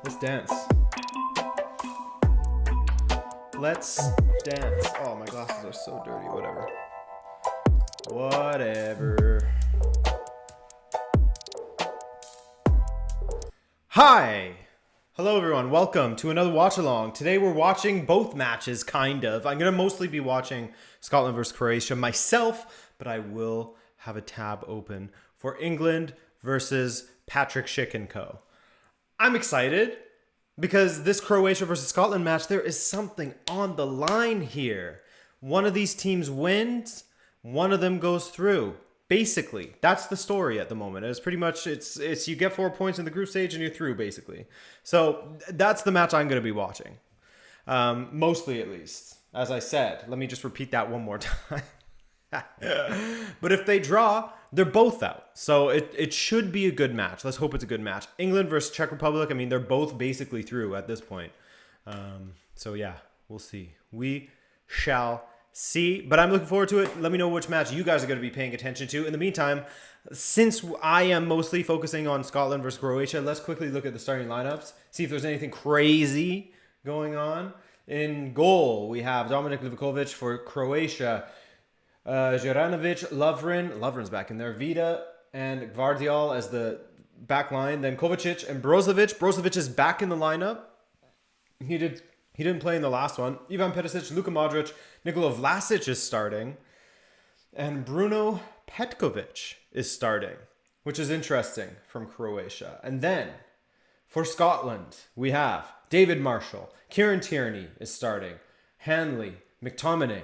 Let's dance. Let's dance. Oh, my glasses are so dirty. Whatever. Whatever. Hi! Hello everyone, welcome to another watch along. Today we're watching both matches, kind of. I'm going to mostly be watching Scotland versus Croatia myself, but I will have a tab open for England versus Patrick Schick and Co. I'm excited because this Croatia versus Scotland match, there is something on the line here. One of these teams wins, one of them goes through. Basically, that's the story at the moment. It's pretty much, it's you get 4 points in the group stage and you're through, basically. So that's the match I'm going to be watching. Mostly, at least. As I said, let me just repeat that one more time. But if they draw, they're both out. So it should be a good match. Let's hope it's a good match. England versus Czech Republic, I mean, they're both basically through at this point. So yeah, we'll see. We shall see, but I'm looking forward to it. Let me know which match you guys are going to be paying attention to. In the meantime, since I am mostly focusing on Scotland versus Croatia, let's quickly look at the starting lineups, see if there's anything crazy going on. In goal, we have Dominik Livakovic for Croatia, Juranovic, Lovren's back in there, Vida and Gvardiol as the back line, then Kovacic and Brozovic. Brozovic is back in the lineup. He didn't play in the last one. Ivan Perisic, Luka Modric, Nikola Vlasic is starting. And Bruno Petkovic is starting, which is interesting from Croatia. And then for Scotland, we have David Marshall, Kieran Tierney is starting, Hanley, McTominay,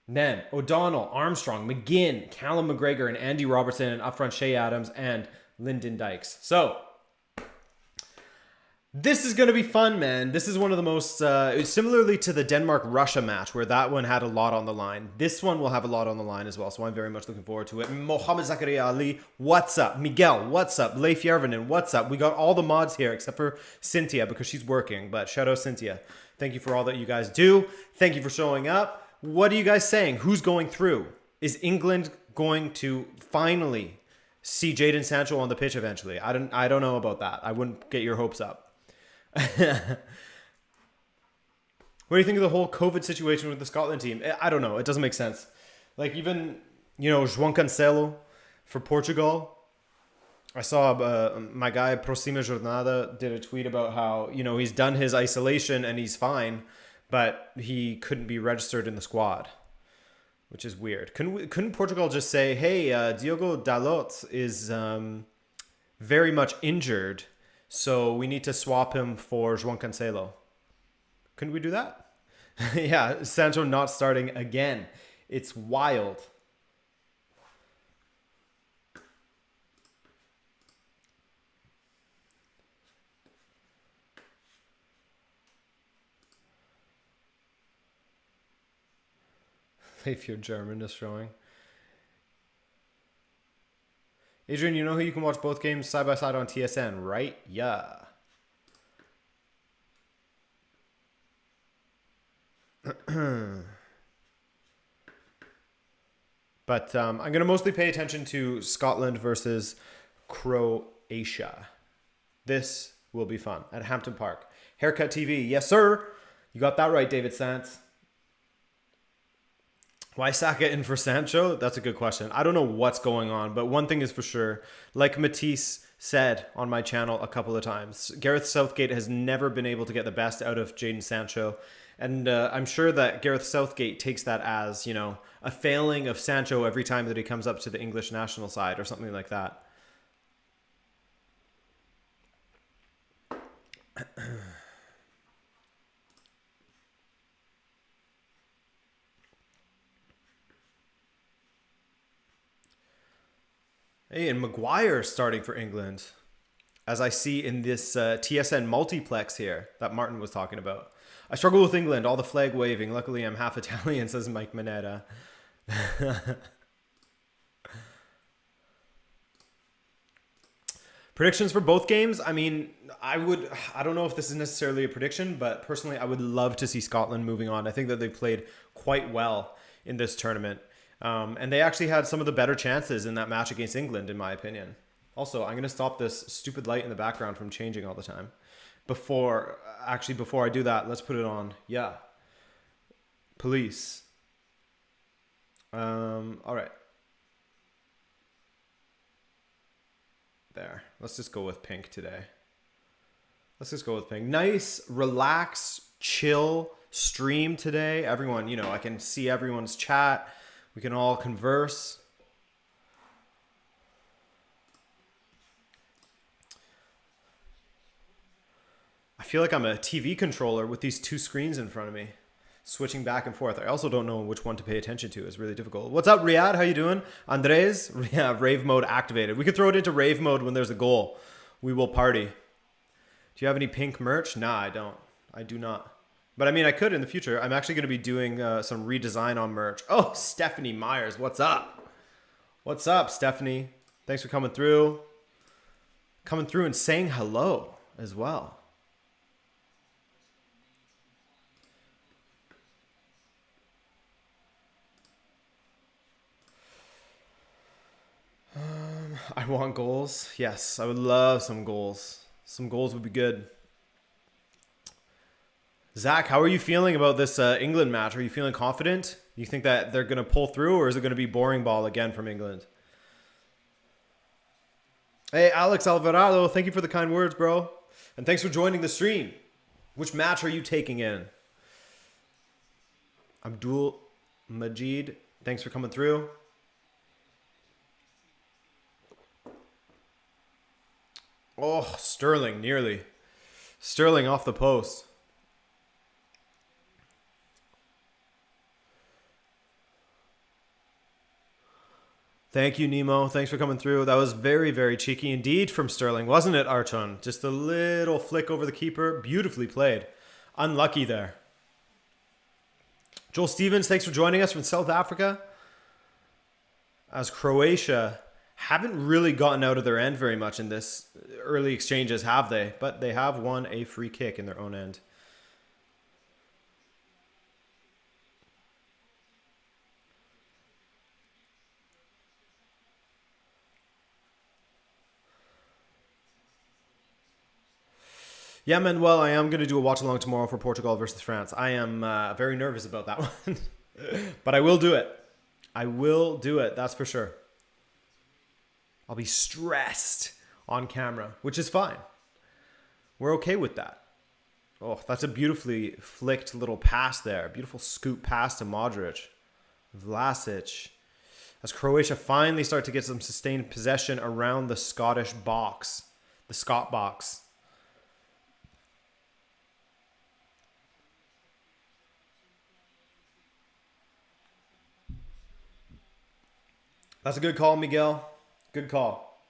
then O'Donnell, Armstrong, McGinn, Callum McGregor, and Andy Robertson, and up front Shea Adams and Lyndon Dykes. So this is going to be fun, man. This is one of the most, similarly to the Denmark-Russia match, where that one had a lot on the line. This one will have a lot on the line as well, so I'm very much looking forward to it. Mohamed Zakaria Ali, what's up? Miguel, what's up? Leif Järvinen, what's up? We got all the mods here except for Cynthia because she's working, but shout out Cynthia. Thank you for all that you guys do. Thank you for showing up. What are you guys saying? Who's going through? Is England going to finally see Jadon Sancho on the pitch eventually? I don't know about that. I wouldn't get your hopes up. What do you think of the whole COVID situation with the Scotland team? I don't know. It doesn't make sense. Like even, João Cancelo for Portugal. I saw my guy Prosima Jornada did a tweet about how, he's done his isolation and he's fine, but he couldn't be registered in the squad, which is weird. Couldn't Portugal just say, hey, Diogo Dalot is very much injured, so we need to swap him for João Cancelo? Couldn't we do that? Yeah, Sancho not starting again. It's wild. If you're German is showing. Adrian, you know who you can watch both games side by side on TSN, right? Yeah. But I'm going to mostly pay attention to Scotland versus Croatia. This will be fun at Hampton Park. Haircut TV. Yes, sir. You got that right, David Sants. Why Saka in for Sancho? That's a good question. I don't know what's going on, but one thing is for sure, like Matisse said on my channel a couple of times, Gareth Southgate has never been able to get the best out of Jadon Sancho. And I'm sure that Gareth Southgate takes that as, a failing of Sancho every time that he comes up to the English national side or something like that. Hey, and Maguire starting for England, as I see in this TSN multiplex here that Martin was talking about. I struggle with England, all the flag waving. Luckily, I'm half Italian, says Mike Mineta. Predictions for both games? I mean, I don't know if this is necessarily a prediction, but personally, I would love to see Scotland moving on. I think that they played quite well in this tournament. And they actually had some of the better chances in that match against England, in my opinion. Also, I'm going to stop this stupid light in the background from changing all the time. before I do that, let's put it on. Yeah. Police. All right. There. Let's just go with pink today. Let's just go with pink. Nice, relax, chill stream today. Everyone, you know, I can see everyone's chat. We can all converse. I feel like I'm a TV controller with these two screens in front of me, switching back and forth. I also don't know which one to pay attention to. It's really difficult. What's up, Riyad? How you doing? Andres? Yeah, rave mode activated. We could throw it into rave mode when there's a goal. We will party. Do you have any pink merch? Nah, I don't. I do not. But I mean, I could in the future. I'm actually going to be doing some redesign on merch. Oh, Stephanie Myers. What's up? What's up, Stephanie? Thanks for coming through. Coming through and saying hello as well. I want goals. Yes, I would love some goals. Some goals would be good. Zach, how are you feeling about this England match? Are you feeling confident? You think that they're going to pull through, or is it going to be boring ball again from England? Hey, Alex Alvarado, thank you for the kind words, bro. And thanks for joining the stream. Which match are you taking in? Abdul Majid, thanks for coming through. Oh, Sterling, nearly. Sterling off the post. Thank you, Nemo. Thanks for coming through. That was very, very cheeky indeed from Sterling, wasn't it, Archon? Just a little flick over the keeper. Beautifully played. Unlucky there. Joel Stevens, thanks for joining us from South Africa. As Croatia haven't really gotten out of their end very much in this early exchanges, have they? But they have won a free kick in their own end. Yeah, Manuel, I am going to do a watch along tomorrow for Portugal versus France. I am very nervous about that one. But I will do it. I will do it, that's for sure. I'll be stressed on camera, which is fine. We're okay with that. Oh, that's a beautifully flicked little pass there. Beautiful scoop pass to Modric. Vlasic. As Croatia finally start to get some sustained possession around the Scottish box. The Scot box. That's a good call, Miguel. Good call.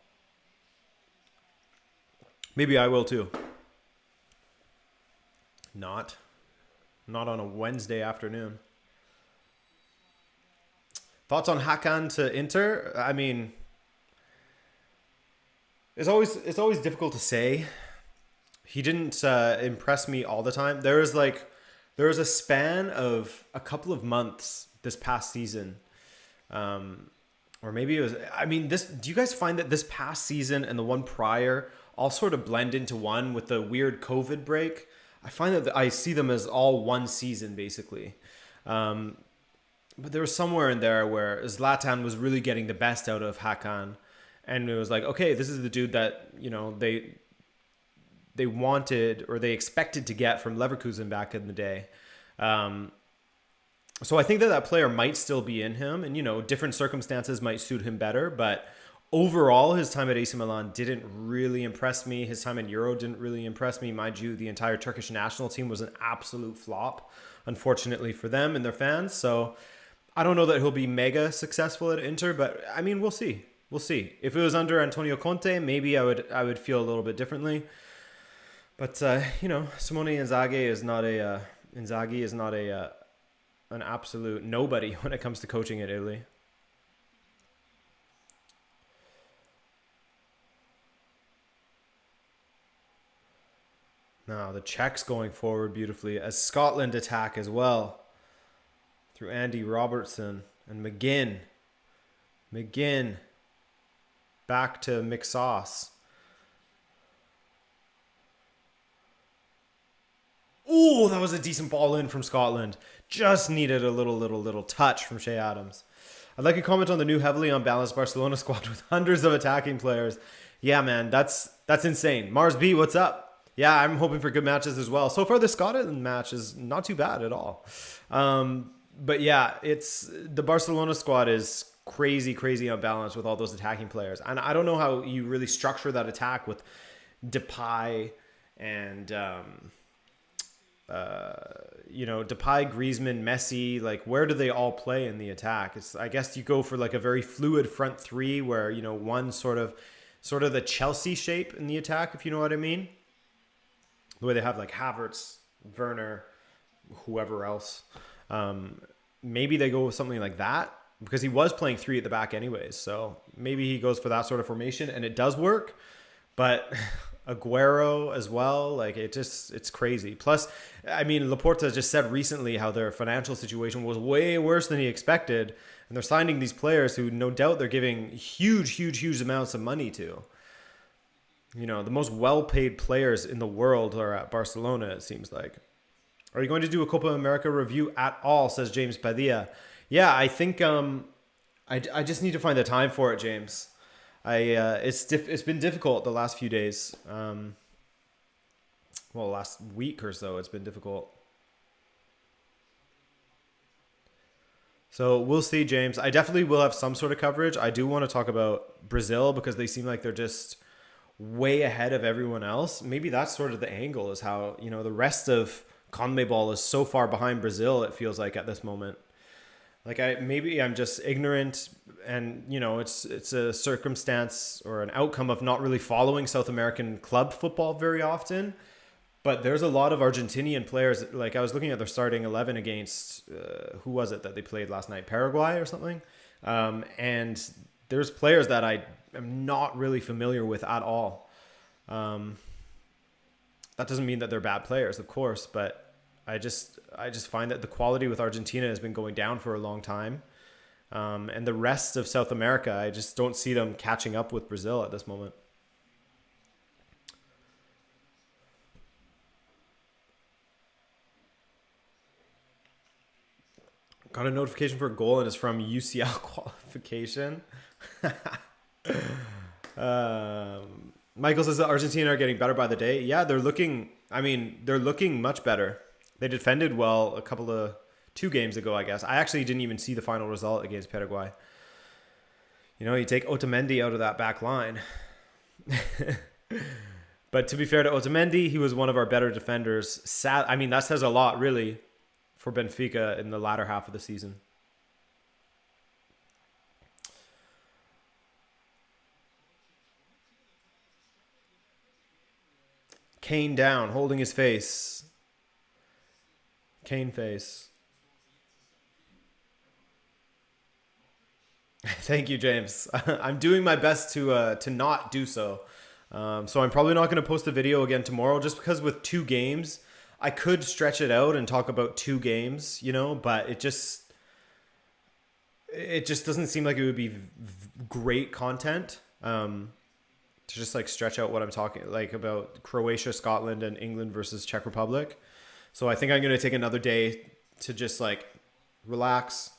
Maybe I will too. Not on a Wednesday afternoon. Thoughts on Hakan to Inter? I mean, it's always difficult to say. He didn't impress me all the time. There was a span of a couple of months this past season. Or maybe it was, I mean, do you guys find that this past season and the one prior all sort of blend into one with the weird COVID break? I find that I see them as all one season, basically. But there was somewhere in there where Zlatan was really getting the best out of Hakan. And it was like, okay, this is the dude that, you know, they wanted or they expected to get from Leverkusen back in the day. So I think that player might still be in him, and, you know, different circumstances might suit him better. But overall, his time at AC Milan didn't really impress me. His time in Euro didn't really impress me. Mind you, the entire Turkish national team was an absolute flop, unfortunately for them and their fans. So I don't know that he'll be mega successful at Inter, but I mean, we'll see. We'll see. If it was under Antonio Conte, maybe I would feel a little bit differently. But you know, Simone Inzaghi is not an absolute nobody when it comes to coaching in Italy. Now the Czechs going forward beautifully as Scotland attack as well through Andy Robertson and McGinn. Back to McSauce. Ooh, that was a decent ball in from Scotland. Just needed a little touch from Shea Adams. I'd like a comment on the new heavily unbalanced Barcelona squad with hundreds of attacking players. Yeah, man, that's insane. Mars B, what's up? Yeah, I'm hoping for good matches as well. So far, the Scotland match is not too bad at all. But yeah, it's the Barcelona squad is crazy unbalanced with all those attacking players. And I don't know how you really structure that attack with Depay and Depay, Griezmann, Messi. Like, where do they all play in the attack? I guess you go for like a very fluid front three where, one sort of the Chelsea shape in the attack, if you know what I mean. The way they have like Havertz, Werner, whoever else. Maybe they go with something like that because he was playing three at the back anyways. So maybe he goes for that sort of formation and it does work. But Aguero as well, like it's crazy. Plus, I mean, Laporta just said recently how their financial situation was way worse than he expected. And they're signing these players who no doubt they're giving huge amounts of money to. The most well-paid players in the world are at Barcelona, it seems like. Are you going to do a Copa America review at all, says James Padilla. Yeah, I think I just need to find the time for it, James. It's been difficult the last few days. Last week or so, it's been difficult. So we'll see, James. I definitely will have some sort of coverage. I do want to talk about Brazil because they seem like they're just way ahead of everyone else. Maybe that's sort of the angle, is how, the rest of CONMEBOL is so far behind Brazil, it feels like at this moment. Like I'm just ignorant, and it's a circumstance or an outcome of not really following South American club football very often. But there's a lot of Argentinian players. Like, I was looking at their starting 11 against who was it that they played last night? Paraguay or something. And there's players that I am not really familiar with at all. That doesn't mean that they're bad players, of course, but I just find that the quality with Argentina has been going down for a long time. And the rest of South America, I just don't see them catching up with Brazil at this moment. Got a notification for a goal and it's from UCL qualification. Michael says that Argentina are getting better by the day. Yeah, they're looking much better. They defended well 2 games ago, I guess. I actually didn't even see the final result against Paraguay. You take Otamendi out of that back line. But to be fair to Otamendi, he was one of our better defenders. That says a lot, really, for Benfica in the latter half of the season. Kane down, holding his face. Kane face. Thank you, James. I'm doing my best to not do so. So I'm probably not going to post a video again tomorrow, just because with 2 games, I could stretch it out and talk about 2 games, but it just doesn't seem like it would be great content. To just like stretch out what I'm talking like about Croatia, Scotland, and England versus Czech Republic. So I think I'm going to take another day to just like relax,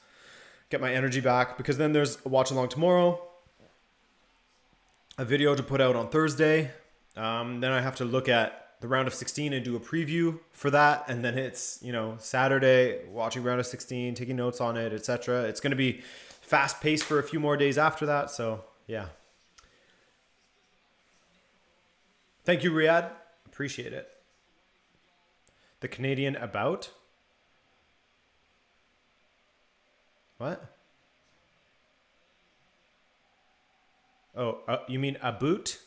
get my energy back, because then there's a watch along tomorrow, a video to put out on Thursday. Then I have to look at the round of 16 and do a preview for that. And then it's, Saturday, watching round of 16, taking notes on it, etc. It's going to be fast paced for a few more days after that. So yeah. Thank you, Riyadh. Appreciate it. The Canadian about? What? Oh, you mean a boot?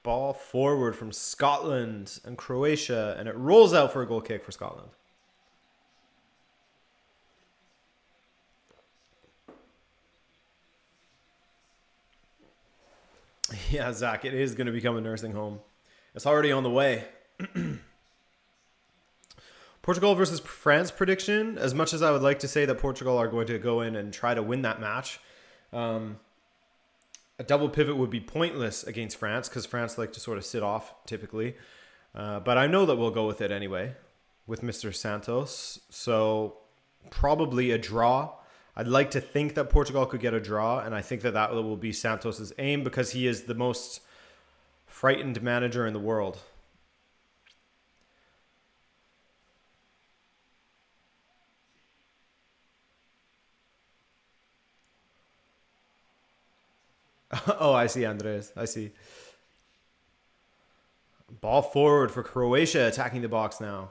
Ball forward from Scotland and Croatia, and it rolls out for a goal kick for Scotland. Yeah, Zach, it is going to become a nursing home. It's already on the way. Portugal versus France prediction. As much as I would like to say that Portugal are going to go in and try to win that match, A double pivot would be pointless against France because France like to sort of sit off typically. But I know that we'll go with it anyway with Mr. Santos. So probably a draw. I'd like to think that Portugal could get a draw, and I think that that will be Santos's aim because he is the most frightened manager in the world. Oh, I see, Andres. I see. Ball forward for Croatia, attacking the box now.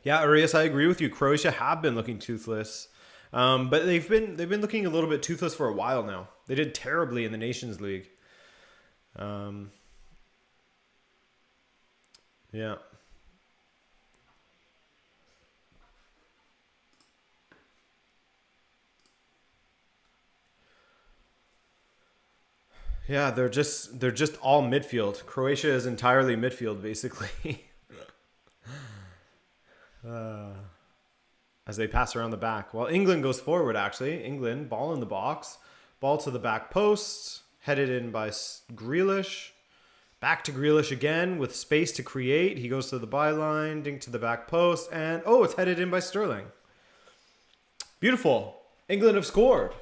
Yeah, Arias, I agree with you. Croatia have been looking toothless, but they've been looking a little bit toothless for a while now. They did terribly in the Nations League. Yeah. Yeah, they're just all midfield. Croatia is entirely midfield, basically. As they pass around the back. Well, England goes forward, actually. England, ball in the box. Ball to the back post. Headed in by Grealish. Back to Grealish again with space to create. He goes to the byline. Dink to the back post. And, oh, it's headed in by Sterling. Beautiful. England have scored.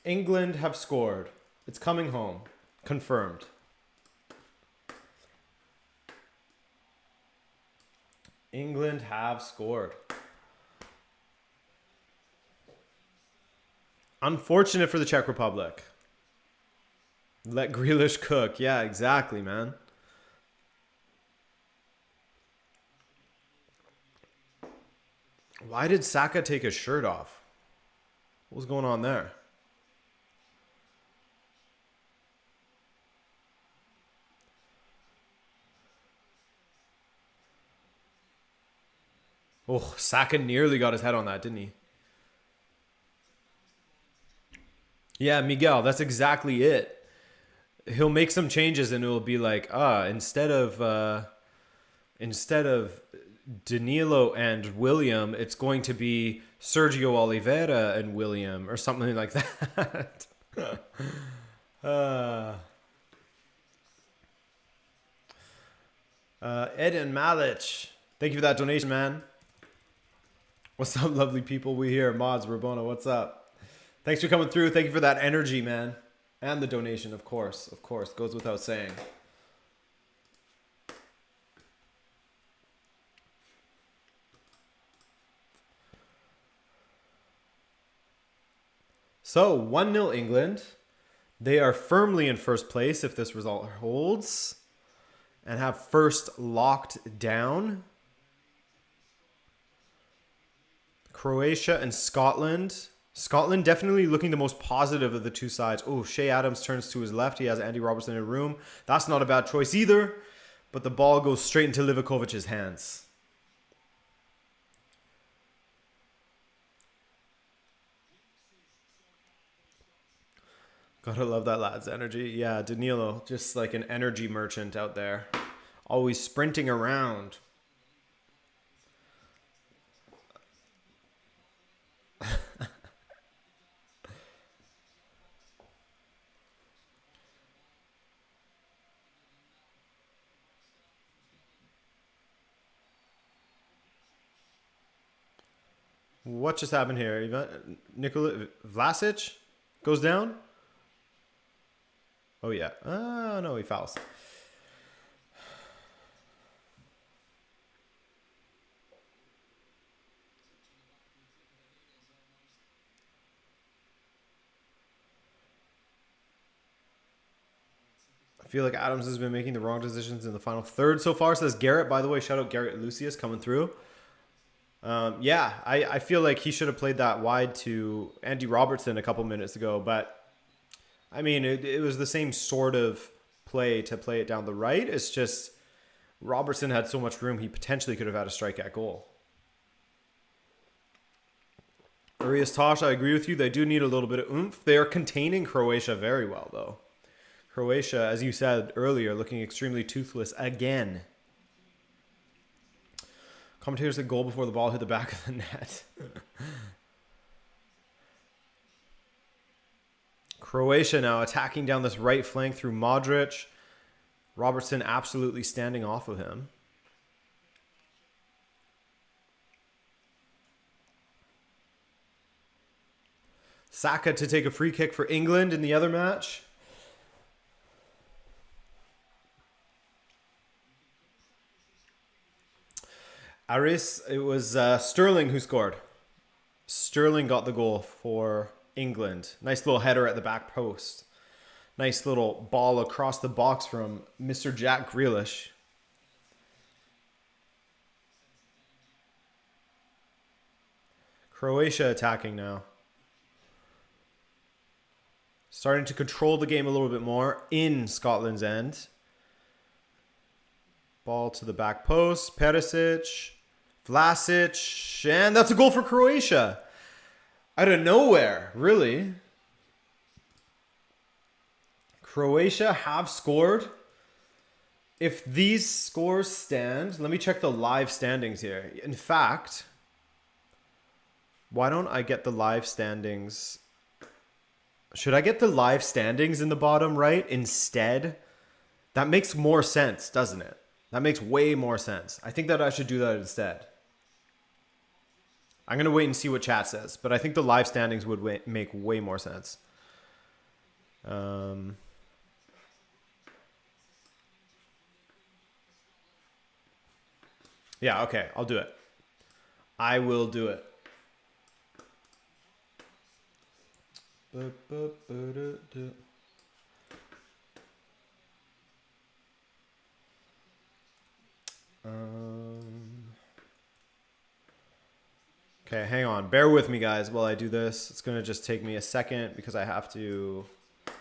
England have scored. It's coming home. Confirmed. England have scored. Unfortunate for the Czech Republic. Let Grealish cook. Yeah, exactly, man. Why did Saka take his shirt off? What was going on there? Oh, Saka nearly got his head on that, didn't he? Yeah, Miguel, that's exactly it. He'll make some changes and it'll be like, instead of Danilo and William, it's going to be Sergio Oliveira and William or something like that. Eden Malic, thank you for that donation, man. What's up, lovely people? We here. Mods, Rabona, what's up? Thanks for coming through. Thank you for that energy, man. And the donation, of course. Of course. Goes without saying. So, 1-0 England. They are firmly in first place if this result holds. And have first locked down. Croatia and Scotland. Scotland definitely looking the most positive of the two sides. Oh, Shea Adams turns to his left. He has Andy Robertson in a room. That's not a bad choice either. But the ball goes straight into Livakovic's hands. Gotta love that lad's energy. Yeah, Danilo, just like an energy merchant out there. Always sprinting around. What just happened here? Nikola Vlasic goes down. Oh yeah. Oh no, he fouls. I feel like Adams has been making the wrong decisions in the final third so far, says Garrett. By the way, shout out Garrett Lucius coming through. Yeah, I feel like he should have played that wide to Andy Robertson a couple minutes ago. But, I mean, it was the same sort of play to play it down the right. It's just Robertson had so much room, he potentially could have had a strike at goal. Arias Tosh, I agree with you. They do need a little bit of oomph. They are containing Croatia very well, though. Croatia, as you said earlier, looking extremely toothless again. Commentators said goal before the ball hit the back of the net. Croatia now attacking down this right flank through Modric. Robertson absolutely standing off of him. Saka to take a free kick for England in the other match. Aris, it was Sterling who scored. Sterling got the goal for England. Nice little header at the back post. Nice little ball across the box from Mr. Jack Grealish. Croatia attacking now. Starting to control the game a little bit more in Scotland's end. Ball to the back post. Perisic. Vlasic. And that's a goal for Croatia. Out of nowhere, really. Croatia have scored. If these scores stand, let me check the live standings here. In fact, why don't I get the live standings? Should I get the live standings in the bottom right instead? That makes more sense, doesn't it? That makes way more sense. I think that I should do that instead. I'm going to wait and see what chat says, but I think the live standings would make way more sense. Yeah, okay, I'll do it. I will do it. Okay, hang on. Bear with me, guys, while I do this. It's going to just take me a second because I have to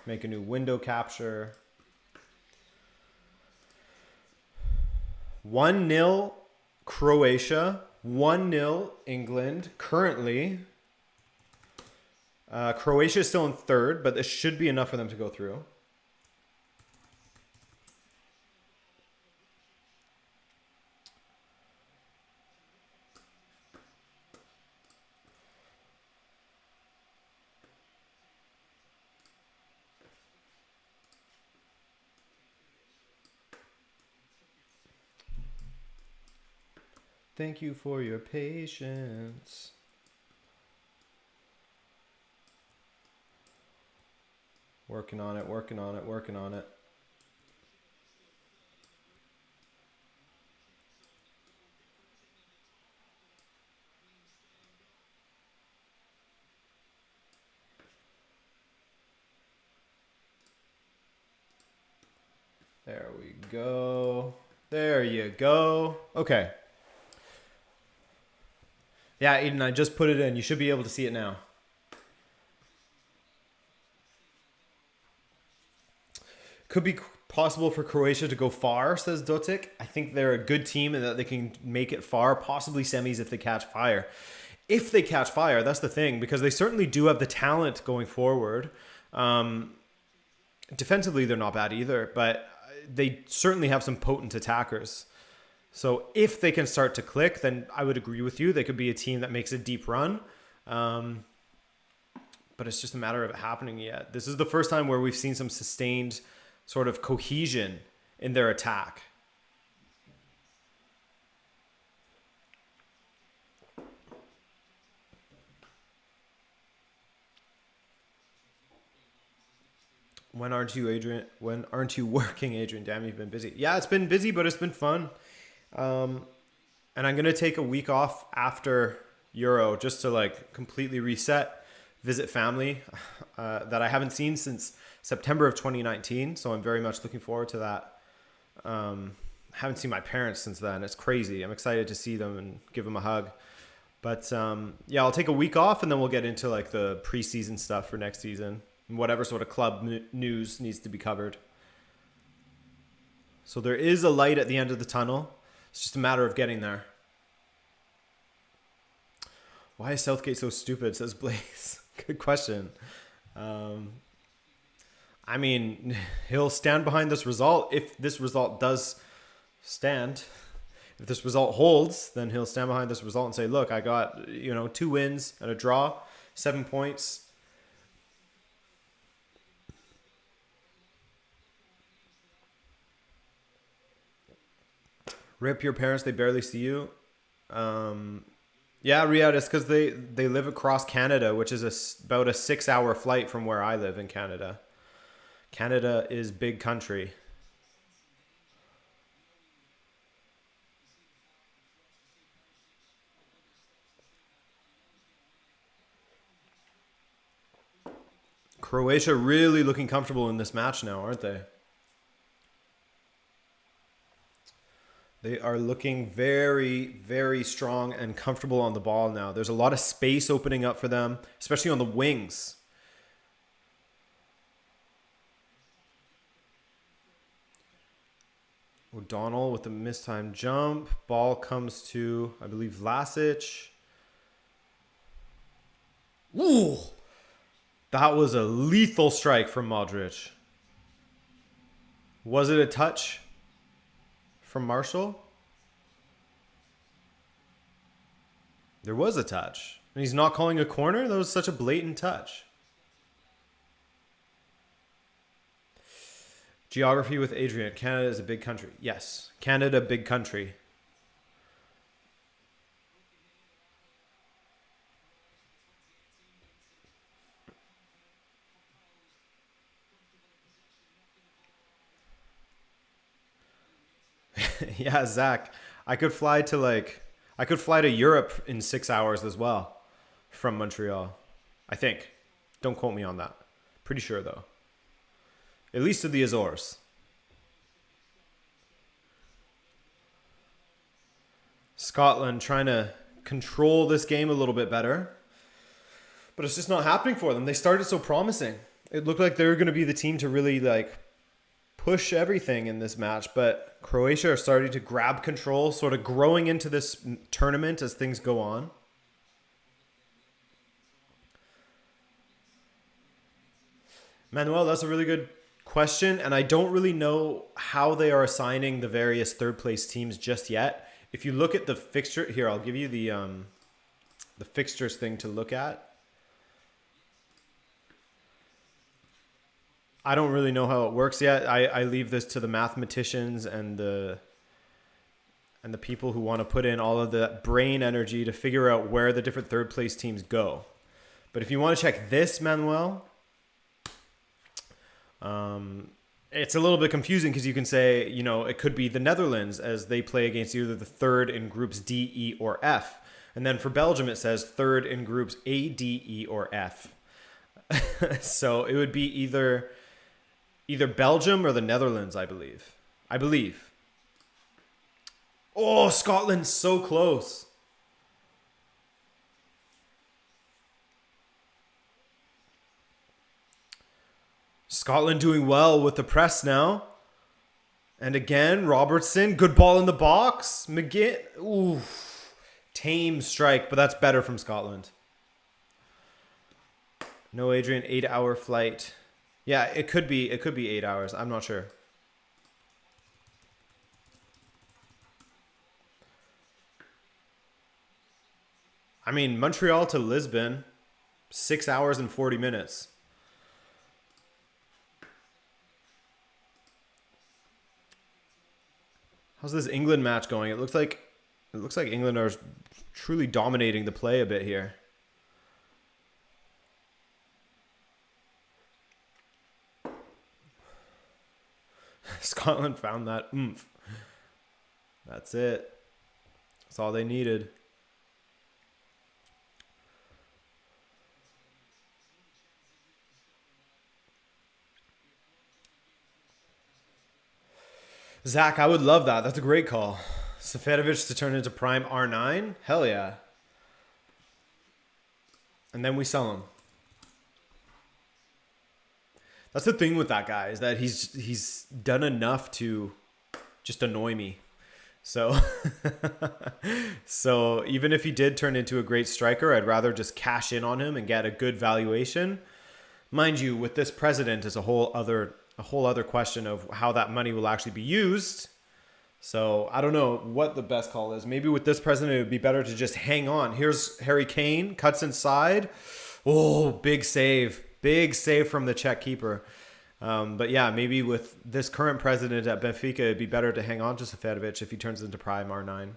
make a new window capture. 1-0 Croatia, 1-0 England. Currently, Croatia is still in third, but this should be enough for them to go through. Thank you for your patience. Working on it, working on it, working on it. There we go. There you go. Okay. Yeah, Aiden, I just put it in. You should be able to see it now. Could be possible for Croatia to go far, says Dotik. I think they're a good team and that they can make it far, possibly semis if they catch fire. If they catch fire, that's the thing, because they certainly do have the talent going forward. Defensively, they're not bad either, but they certainly have some potent attackers. So if they can start to click, then I would agree with you. They could be a team that makes a deep run. But it's just a matter of it happening yet. This is the first time where we've seen some sustained sort of cohesion in their attack. When aren't you, Adrian? When aren't you working, Adrian? Damn, you've been busy. Yeah, it's been busy, but it's been fun. And I'm going to take a week off after Euro just to like completely reset, visit family that I haven't seen since September of 2019. So I'm very much looking forward to that. Haven't seen my parents since then. It's crazy. I'm excited to see them and give them a hug. But yeah, I'll take a week off and then we'll get into like the preseason stuff for next season and whatever sort of club news needs to be covered. So there is a light at the end of the tunnel. It's just a matter of getting there. Why is Southgate so stupid, says Blaze. Good question. I mean, he'll stand behind this result if this result does stand. If this result holds, then he'll stand behind this result and say, look, I got, 2 wins and a draw, 7 points. Rip your parents, they barely see you. Yeah, Riyadh, it's because they live across Canada, which is about a 6-hour flight from where I live in Canada. Canada is big country. Croatia really looking comfortable in this match now, aren't they? They are looking very, very strong and comfortable on the ball now. There's a lot of space opening up for them, especially on the wings. O'Donnell with the mistimed jump. Ball comes to, I believe, Vlasic. Ooh! That was a lethal strike from Modric. Was it a touch from Marshall? There was a touch. And he's not calling a corner? That was such a blatant touch. Geography with Adrian. Canada is a big country. Yes. Canada, big country. Yeah, Zach. I could fly to Europe in 6 hours as well from Montreal. I think. Don't quote me on that. Pretty sure though. At least to the Azores. Scotland trying to control this game a little bit better. But it's just not happening for them. They started so promising. It looked like they were going to be the team to really push everything in this match. But Croatia are starting to grab control, sort of growing into this tournament as things go on. Manuel, that's a really good question, and I don't really know how they are assigning the various third place teams just yet. If you look at the fixture here, I'll give you the fixtures thing to look at. I don't really know how it works yet. I leave this to the mathematicians and the people who want to put in all of the brain energy to figure out where the different third place teams go. But if you want to check this, Manuel, it's a little bit confusing because you can say, it could be the Netherlands as they play against either the third in groups D, E, or F. And then for Belgium, it says third in groups A, D, E, or F. So it would be either Belgium or the Netherlands, I believe. Oh, Scotland's so close. Scotland doing well with the press now. And again, Robertson, good ball in the box. McGinn, ooh, tame strike, but that's better from Scotland. No, Adrian, 8-hour flight. Yeah, it could be 8 hours. I'm not sure. I mean, Montreal to Lisbon, 6 hours and 40 minutes. How's this England match going? It looks like England are truly dominating the play a bit here. Scotland found that oomph. That's it. That's all they needed. Zach, I would love that. That's a great call. Seferovic to turn into prime R9? Hell yeah. And then we sell him. That's the thing with that guy, is that he's done enough to just annoy me. So, so even if he did turn into a great striker, I'd rather just cash in on him and get a good valuation. Mind you, with this president is a whole other question of how that money will actually be used. So I don't know what the best call is. Maybe with this president, it would be better to just hang on. Here's Harry Kane, cuts inside. Oh, big save. Big save from the Czech keeper. But yeah, maybe with this current president at Benfica, it'd be better to hang on to Seferovic if he turns into prime R9.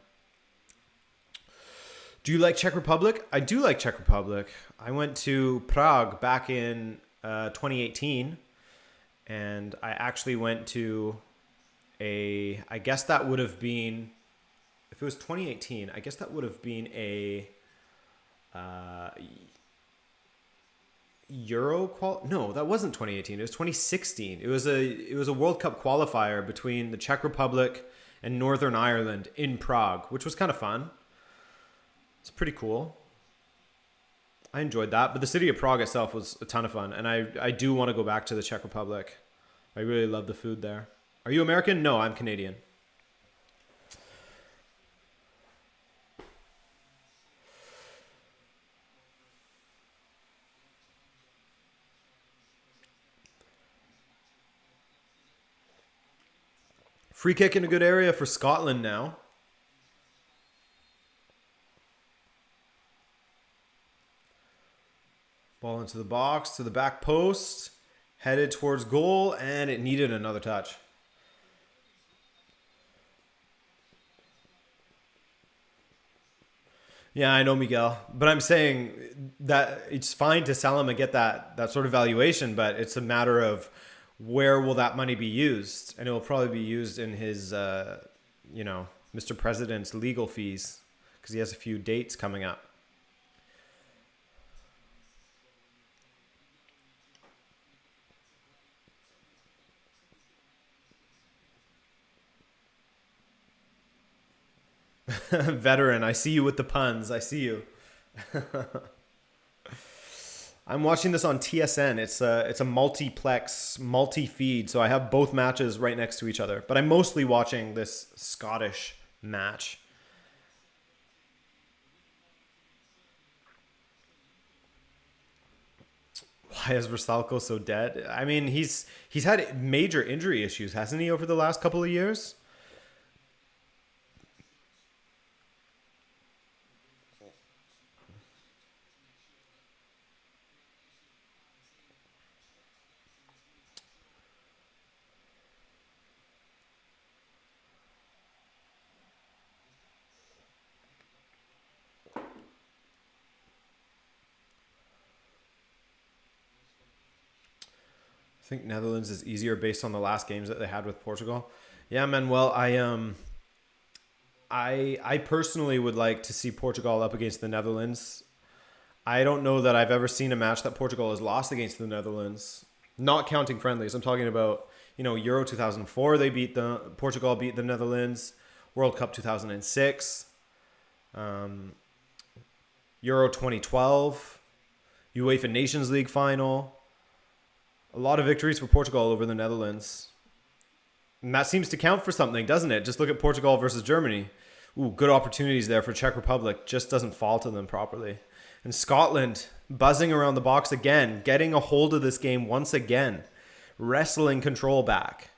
Do you like Czech Republic? I do like Czech Republic. I went to Prague back in 2018, and I actually went to I guess that would have been, if it was 2018, I guess that would have been a no, that wasn't 2018. It was 2016. It was a World Cup qualifier between the Czech Republic and Northern Ireland in Prague, which was kind of fun. It's pretty cool. I enjoyed that, but the city of Prague itself was a ton of fun, and I do want to go back to the Czech Republic. I really love the food there. Are you American? No, I'm Canadian. Free kick in a good area for Scotland now. Ball into the box, to the back post. Headed towards goal, and it needed another touch. Yeah, I know, Miguel. But I'm saying that it's fine to sell him and get that sort of valuation, but it's a matter of where will that money be used? And it will probably be used in his, Mr. President's legal fees, because he has a few dates coming up. Veteran, I see you with the puns. I see you. I'm watching this on TSN. It's a multiplex, multi-feed, so I have both matches right next to each other. But I'm mostly watching this Scottish match. Why is Vrsaljko so dead? I mean, he's had major injury issues, hasn't he, over the last couple of years? I think Netherlands is easier based on the last games that they had with Portugal. Yeah, Manuel, I personally would like to see Portugal up against the Netherlands. I don't know that I've ever seen a match that Portugal has lost against the Netherlands. Not counting friendlies. I'm talking about, Euro 2004, Portugal beat the Netherlands. World Cup 2006. Euro 2012. UEFA Nations League final. A lot of victories for Portugal over the Netherlands. And that seems to count for something, doesn't it? Just look at Portugal versus Germany. Ooh, good opportunities there for Czech Republic. Just doesn't fall to them properly. And Scotland buzzing around the box again. Getting a hold of this game once again. Wrestling control back.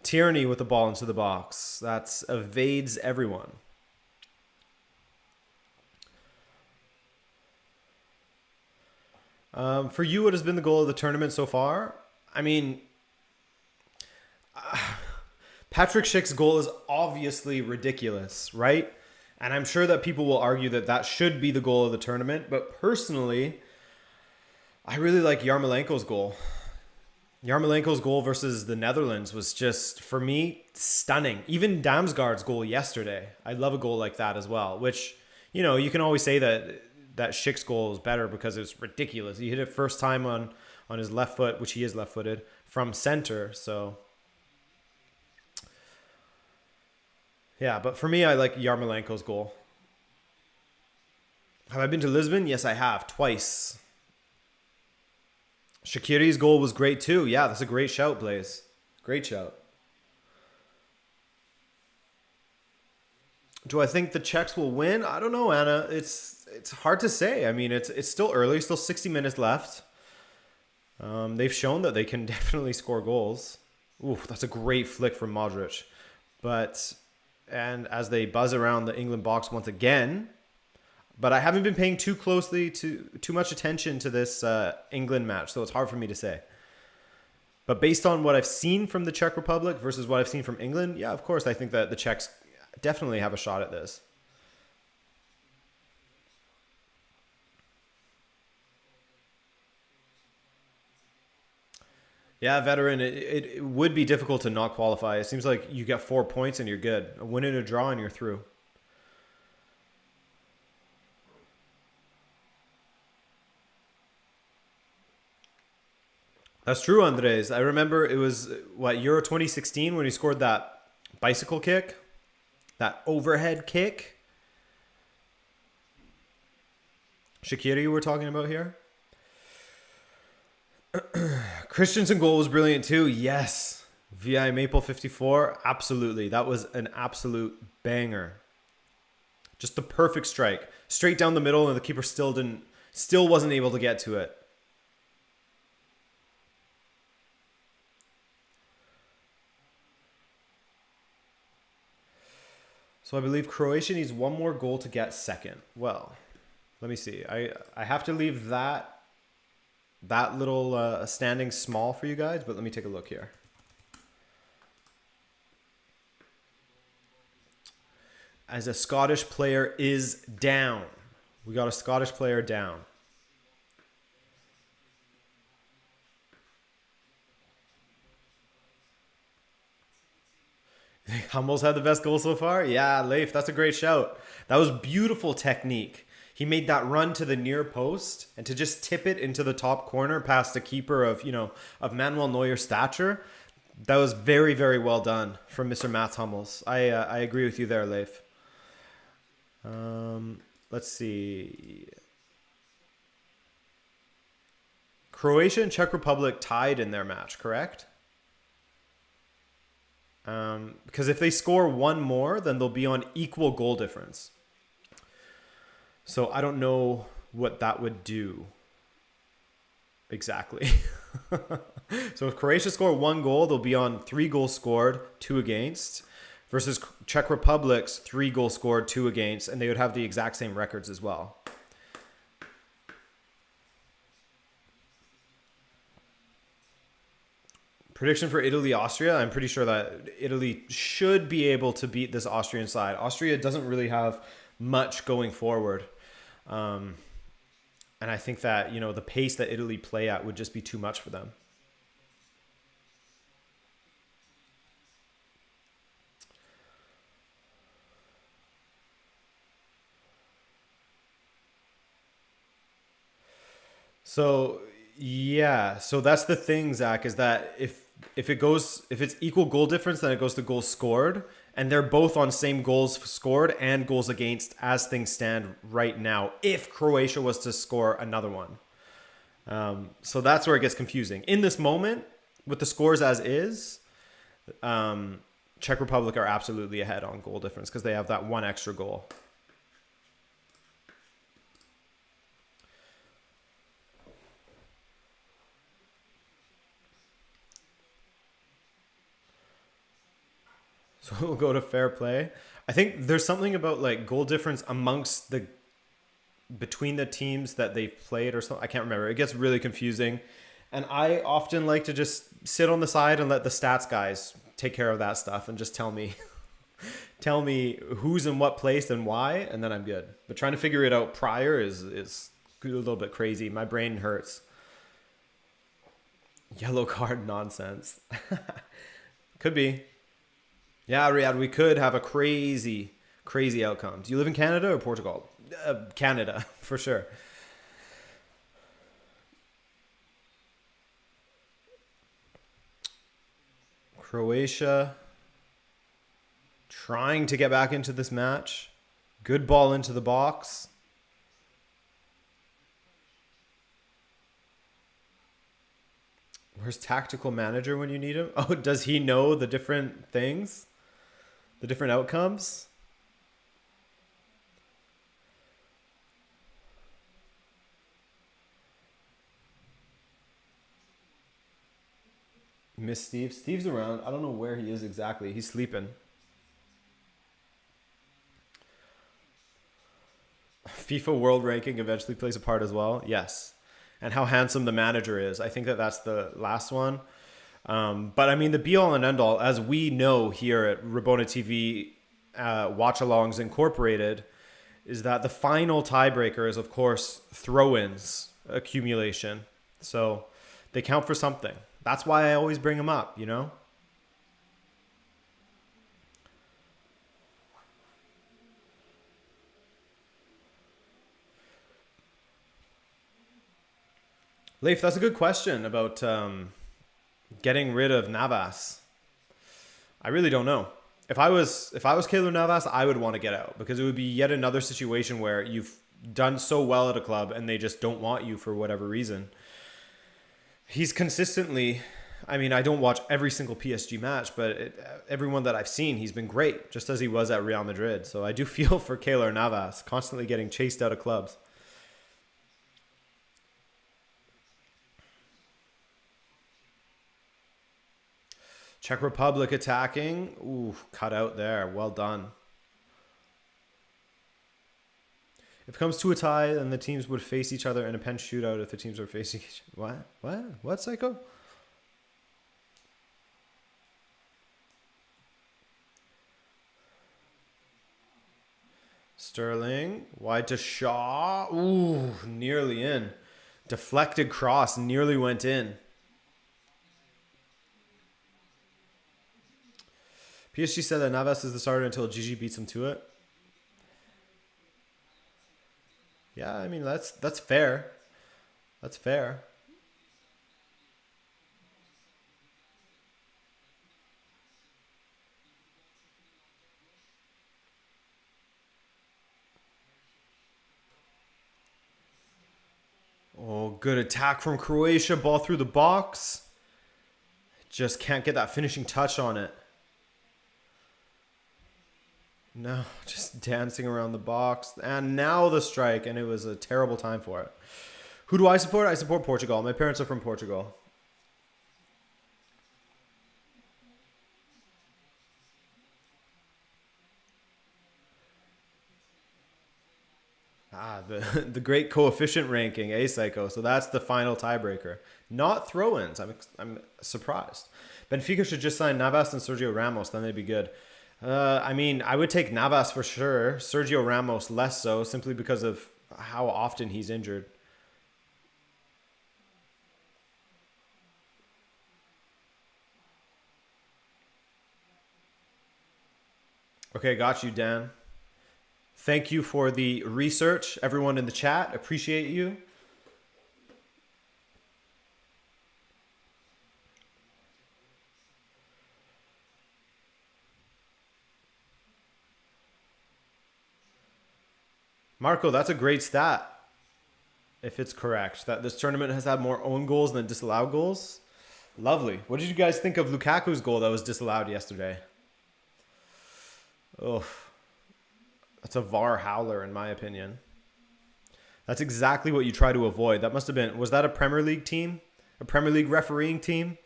Tierney with the ball into the box. That evades everyone. For you, what has been the goal of the tournament so far? I mean, Patrick Schick's goal is obviously ridiculous, right? And I'm sure that people will argue that that should be the goal of the tournament. But personally, I really like Yarmolenko's goal. Yarmolenko's goal versus the Netherlands was just, for me, stunning. Even Damsgaard's goal yesterday. I love a goal like that as well, which, you can always say that Schick's goal is better because it's ridiculous. He hit it first time on his left foot, which he is left-footed, from center. So, yeah, but for me, I like Yarmolenko's goal. Have I been to Lisbon? Yes, I have. Twice. Shaqiri's goal was great too. Yeah, that's a great shout, Blaze. Great shout. Do I think the Czechs will win? I don't know, Anna. It's hard to say. I mean, it's still early, still 60 minutes left. They've shown that they can definitely score goals. Ooh, that's a great flick from Modric. But and as they buzz around the England box once again. But I haven't been paying too much attention to this England match, so it's hard for me to say. But based on what I've seen from the Czech Republic versus what I've seen from England, yeah, of course, I think that the Czechs definitely have a shot at this. Yeah, veteran, it would be difficult to not qualify. It seems like you get 4 points and you're good. A win and a draw and you're through. That's true, Andres. I remember it was, Euro 2016 when he scored that bicycle kick, that overhead kick. Shaqiri we're talking about here. Christensen goal was brilliant too. Yes. VI Maple 54. Absolutely. That was an absolute banger. Just the perfect strike. Straight down the middle, and the keeper still wasn't able to get to it. So I believe Croatia needs one more goal to get second. Well, let me see. I have to leave that little standing small for you guys, but let me take a look here. As a Scottish player is down. We got a Scottish player down. Hummels had the best goal so far? Yeah, Leif, that's a great shout. That was beautiful technique. He made that run to the near post, and to just tip it into the top corner past the keeper of Manuel Neuer's stature. That was very, very well done from Mr. Mats Hummels. I agree with you there, Leif. Let's see. Croatia and Czech Republic tied in their match, correct? Because if they score one more, then they'll be on equal goal difference. So I don't know what that would do exactly. So if Croatia score one goal, they'll be on 3 goals scored, 2 against, versus Czech Republic's 3 goals scored, 2 against, and they would have the exact same records as well. Prediction for Italy-Austria. I'm pretty sure that Italy should be able to beat this Austrian side. Austria doesn't really have much going forward. And I think that, the pace that Italy play at would just be too much for them. So, yeah. So that's the thing, Zach, is that if it's equal goal difference, then it goes to goals scored, and they're both on same goals scored and goals against as things stand right now, if Croatia was to score another one. So that's where it gets confusing. In this moment, with the scores as is, Czech Republic are absolutely ahead on goal difference because they have that one extra goal. So we'll go to fair play. I think there's something about like goal difference between the teams that they played or something. I can't remember. It gets really confusing. And I often like to just sit on the side and let the stats guys take care of that stuff and just tell me who's in what place and why, and then I'm good. But trying to figure it out prior is a little bit crazy. My brain hurts. Yellow card nonsense. Could be. Yeah, Riyadh, we could have a crazy, crazy outcome. Do you live in Canada or Portugal? Canada, for sure. Croatia trying to get back into this match. Good ball into the box. Where's tactical manager when you need him? Oh, does he know the different things? The different outcomes? Miss Steve. Steve's around. I don't know where he is exactly. He's sleeping. FIFA world ranking eventually plays a part as well. Yes. And how handsome the manager is. I think that's the last one. But I mean, the be all and end all, as we know here at Rabona TV Watch Alongs Incorporated, is that the final tiebreaker is, of course, throw-ins accumulation. So they count for something. That's why I always bring them up, you know? Leif, that's a good question about getting rid of Navas. I really don't know. If I was Keylor Navas, I would want to get out because it would be yet another situation where you've done so well at a club and they just don't want you for whatever reason. He's consistently, I mean, I don't watch every single PSG match, but everyone that I've seen, he's been great, just as he was at Real Madrid. So I do feel for Keylor Navas, constantly getting chased out of clubs. Czech Republic attacking. Ooh, cut out there. Well done. If it comes to a tie, then the teams would face each other in a pen shootout if the teams were facing each other. What? What, Psycho? Sterling. Wide to Shaw. Ooh, nearly in. Deflected cross. Nearly went in. PSG said that Navas is the starter until Gigi beats him to it. Yeah, I mean, that's fair. That's fair. Oh, good attack from Croatia. Ball through the box. Just can't get that finishing touch on it. No, just dancing around the box. And now the strike, and it was a terrible time for it. Who do I support? I support Portugal. My parents are from Portugal. Ah, the great coefficient ranking, eh, Psycho? So that's the final tiebreaker. Not throw-ins. I'm surprised. Benfica should just sign Navas and Sergio Ramos. Then they'd be good. I mean, I would take Navas for sure. Sergio Ramos less so, simply because of how often he's injured. Okay, got you, Dan. Thank you for the research, everyone in the chat. Appreciate you. Marco, that's a great stat. If it's correct, that this tournament has had more own goals than disallowed goals. Lovely. What did you guys think of Lukaku's goal that was disallowed yesterday? Oh, that's a VAR howler in my opinion. That's exactly what you try to avoid. That must have been, was that a Premier League team? A Premier League refereeing team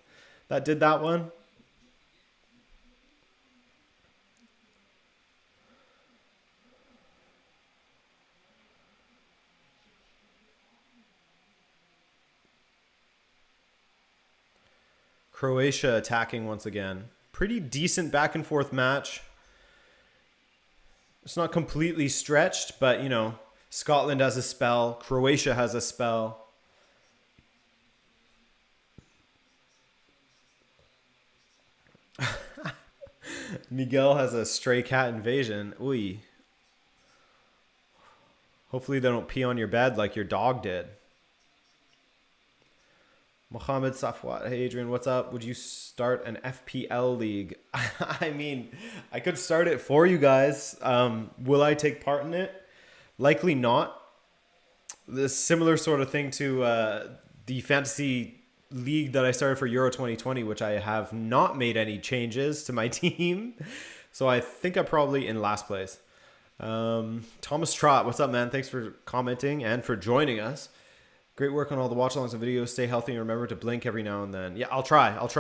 that did that one? Croatia attacking once again. Pretty decent back and forth match. It's not completely stretched, but, you know, Scotland has a spell. Croatia has a spell. Miguel has a stray cat invasion. Ooh. Hopefully they don't pee on your bed like your dog did. Mohammed Safwat, hey Adrian, what's up? Would you start an FPL league? I mean, I could start it for you guys. Will I take part in it? Likely not. This similar sort of thing to the fantasy league that I started for Euro 2020, which I have not made any changes to my team. So I think I'm probably in last place. Thomas Trott, what's up, man? Thanks for commenting and for joining us. Great work on all the watch-alongs and videos. Stay healthy and remember to blink every now and then. Yeah, I'll try. As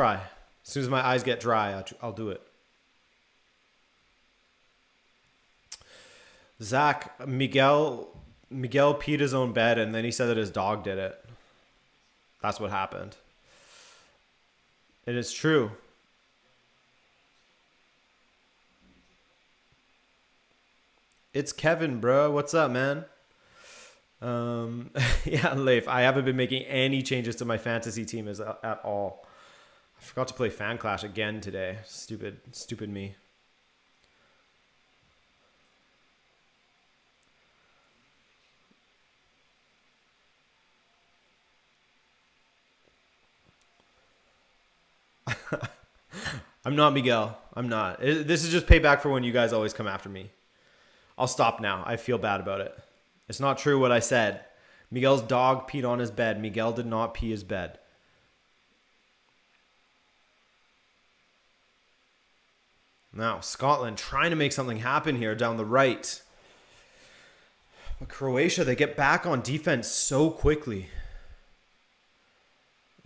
soon as my eyes get dry, I'll do it. Zach, Miguel Miguel peed his own bed, and then he said that his dog did it. That's what happened. It is true. It's Kevin, bro. What's up, man? Yeah, Leif, I haven't been making any changes to my fantasy team at all. I forgot to play Fan Clash again today. Stupid me. I'm not Miguel. I'm not. This is just payback for when you guys always come after me. I'll stop now. I feel bad about it. It's not true what I said. Miguel's dog peed on his bed. Miguel did not pee his bed. Now, Scotland trying to make something happen here down the right. But Croatia, they get back on defense so quickly.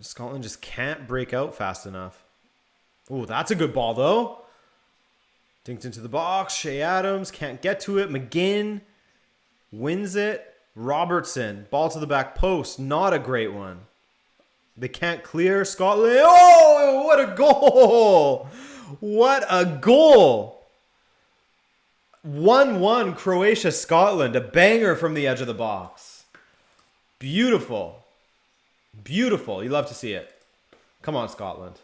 Scotland just can't break out fast enough. Oh, that's a good ball, though. Dinked into the box. Shea Adams can't get to it. McGinn wins it. Robertson, ball to the back post. Not a great one. They can't clear. Scotland. Oh, what a goal. What a goal. 1-1 Croatia, Scotland. A banger from the edge of the box. Beautiful. Beautiful. You love to see it. Come on, Scotland.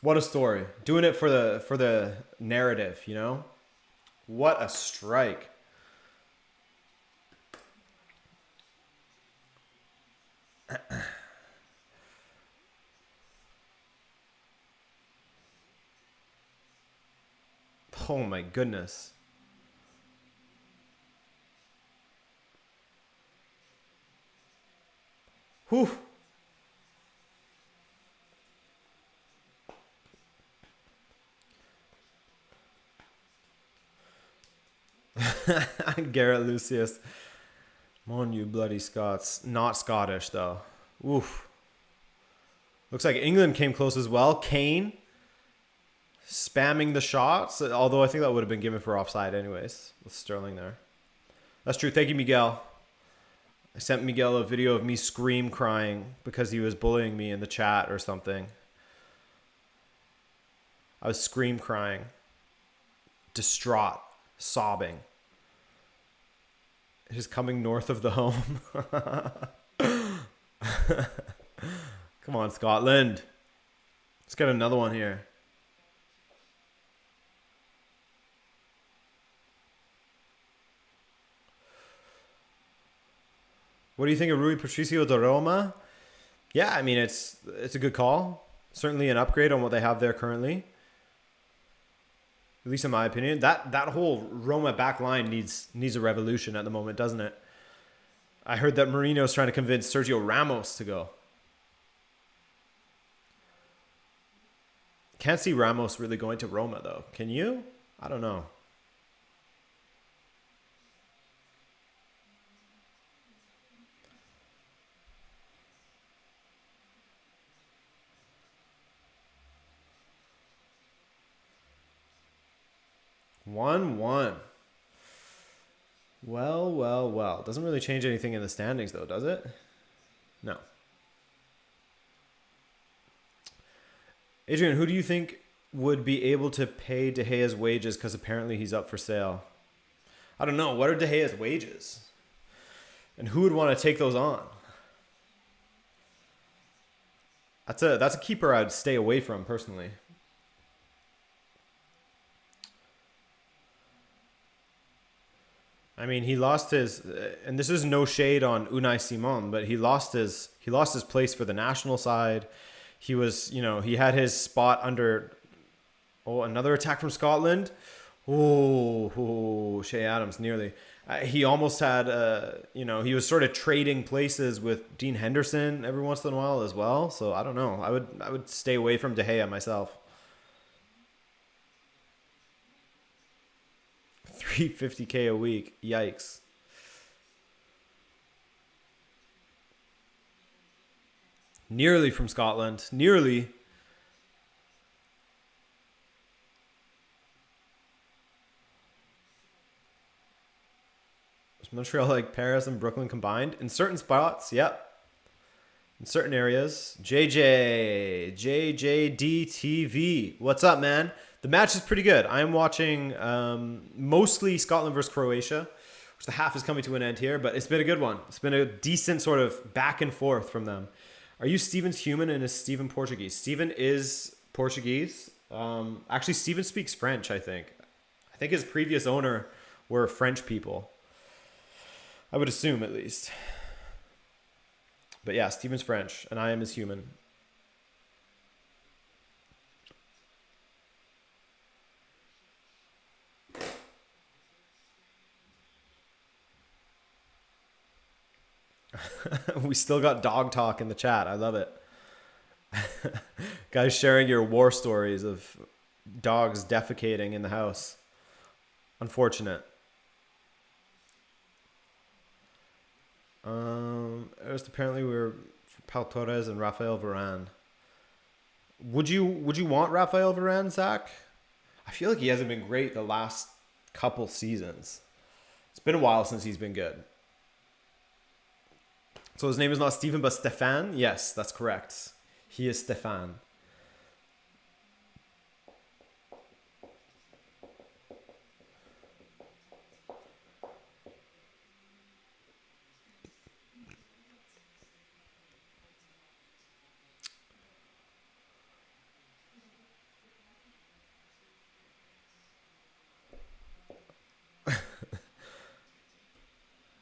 What a story. Doing it for the narrative, you know? What a strike. Oh my goodness. Whew. Garrett Lucius. Mon you bloody Scots. Not Scottish though. Oof. Looks like England came close as well. Kane spamming the shots. Although I think that would have been given for offside anyways. With Sterling there. That's true. Thank you, Miguel. I sent Miguel a video of me scream crying because he was bullying me in the chat or something. I was scream crying. Distraught. Sobbing. It is coming north of the home. Come on, Scotland. Let's get another one here. What do you think of Rui Patricio de Roma? Yeah, I mean, it's a good call. Certainly an upgrade on what they have there currently. At least in my opinion. That whole Roma back line needs a revolution at the moment, doesn't it? I heard that Mourinho's trying to convince Sergio Ramos to go. Can't see Ramos really going to Roma, though. Can you? I don't know. One. Well. Doesn't really change anything in the standings, though, does it? No. Adrian, who do you think would be able to pay De Gea's wages? Because apparently he's up for sale. I don't know. What are De Gea's wages? And who would want to take those on? That's a keeper I'd stay away from personally. I mean, he lost his, and this is no shade on Unai Simon, but he lost his place for the national side. He was, he had his spot under. Oh, another attack from Scotland. Oh, Shea Adams nearly. He almost had, he was sort of trading places with Dean Henderson every once in a while as well. So I don't know. I would stay away from De Gea myself. $350K a week. Yikes. Nearly from Scotland. Nearly. Montreal like Paris and Brooklyn combined? In certain spots, yep. In certain areas. JJDTV. What's up, man? The match is pretty good. I am watching mostly Scotland versus Croatia, which the half is coming to an end here, but it's been a good one. It's been a decent sort of back and forth from them. Are you Steven's human and is Steven Portuguese? Steven is Portuguese. Actually, Steven speaks French, I think. I think his previous owner were French people. I would assume, at least. But yeah, Steven's French, and I am his human. We still got dog talk in the chat. I love it. Guys sharing your war stories of dogs defecating in the house. Unfortunate. Apparently we were Pau Torres and Rafael Varane. Would you want Rafael Varane, Zach? I feel like he hasn't been great the last couple seasons. It's been a while since he's been good. So his name is not Steven, but Stefan? Yes, that's correct. He is Stefan.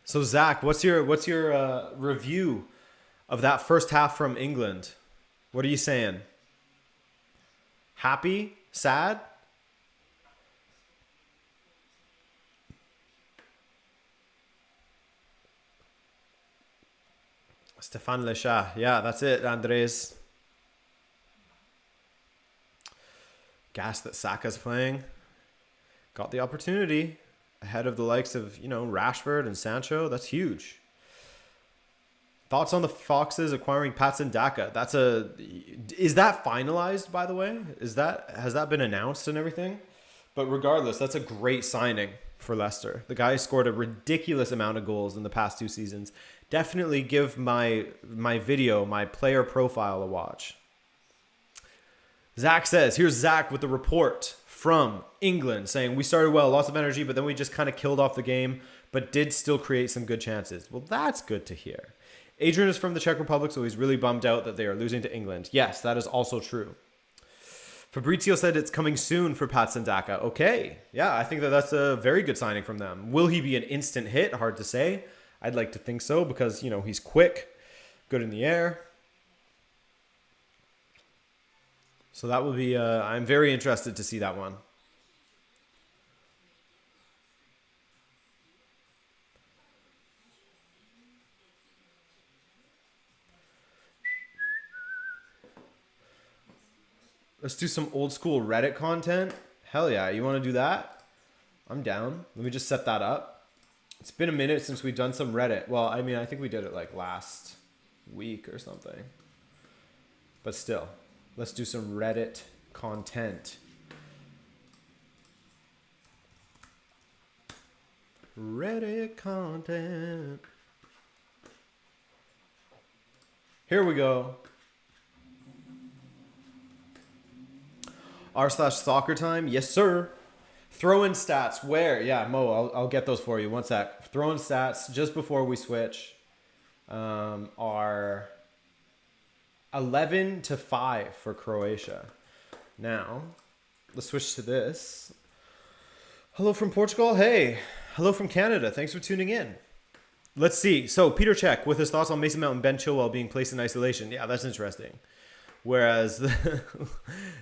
So Zach, what's your review of that first half from England? What are you saying? Happy? Sad? Stéphane Lechat. Yeah, that's it, Andres. Gas that Saka's playing. Got the opportunity. Ahead of the likes of, Rashford and Sancho. That's huge. Thoughts on the Foxes acquiring Patson Daka? Is that finalized, by the way? Has that been announced and everything? But regardless, that's a great signing for Leicester. The guy scored a ridiculous amount of goals in the past 2 seasons. Definitely give my video, my player profile a watch. Zach says, here's Zach with the report from England saying, we started well, lots of energy, but then we just kind of killed off the game, but did still create some good chances. Well, that's good to hear. Adrian is from the Czech Republic, so he's really bummed out that they are losing to England. Yes, that is also true. Fabrizio said it's coming soon for Patson Daka. Okay, yeah, I think that's a very good signing from them. Will he be an instant hit? Hard to say. I'd like to think so because, he's quick, good in the air. So that would be, I'm very interested to see that one. Let's do some old school Reddit content. Hell yeah, you want to do that? I'm down. Let me just set that up. It's been a minute since we've done some Reddit. Well, I think we did it like last week or something. But still. Let's do some Reddit content. Reddit content. Here we go. r/soccer time. Yes, sir. Throw-in stats. Where? Yeah, Mo, I'll get those for you. One sec. Throw-in stats just before we switch are 11-5 for Croatia. Now, let's switch to this. Hello from Portugal. Hey, hello from Canada. Thanks for tuning in. Let's see. So, Peter Cech with his thoughts on Mason Mount and Ben Chilwell being placed in isolation. Yeah, that's interesting. Whereas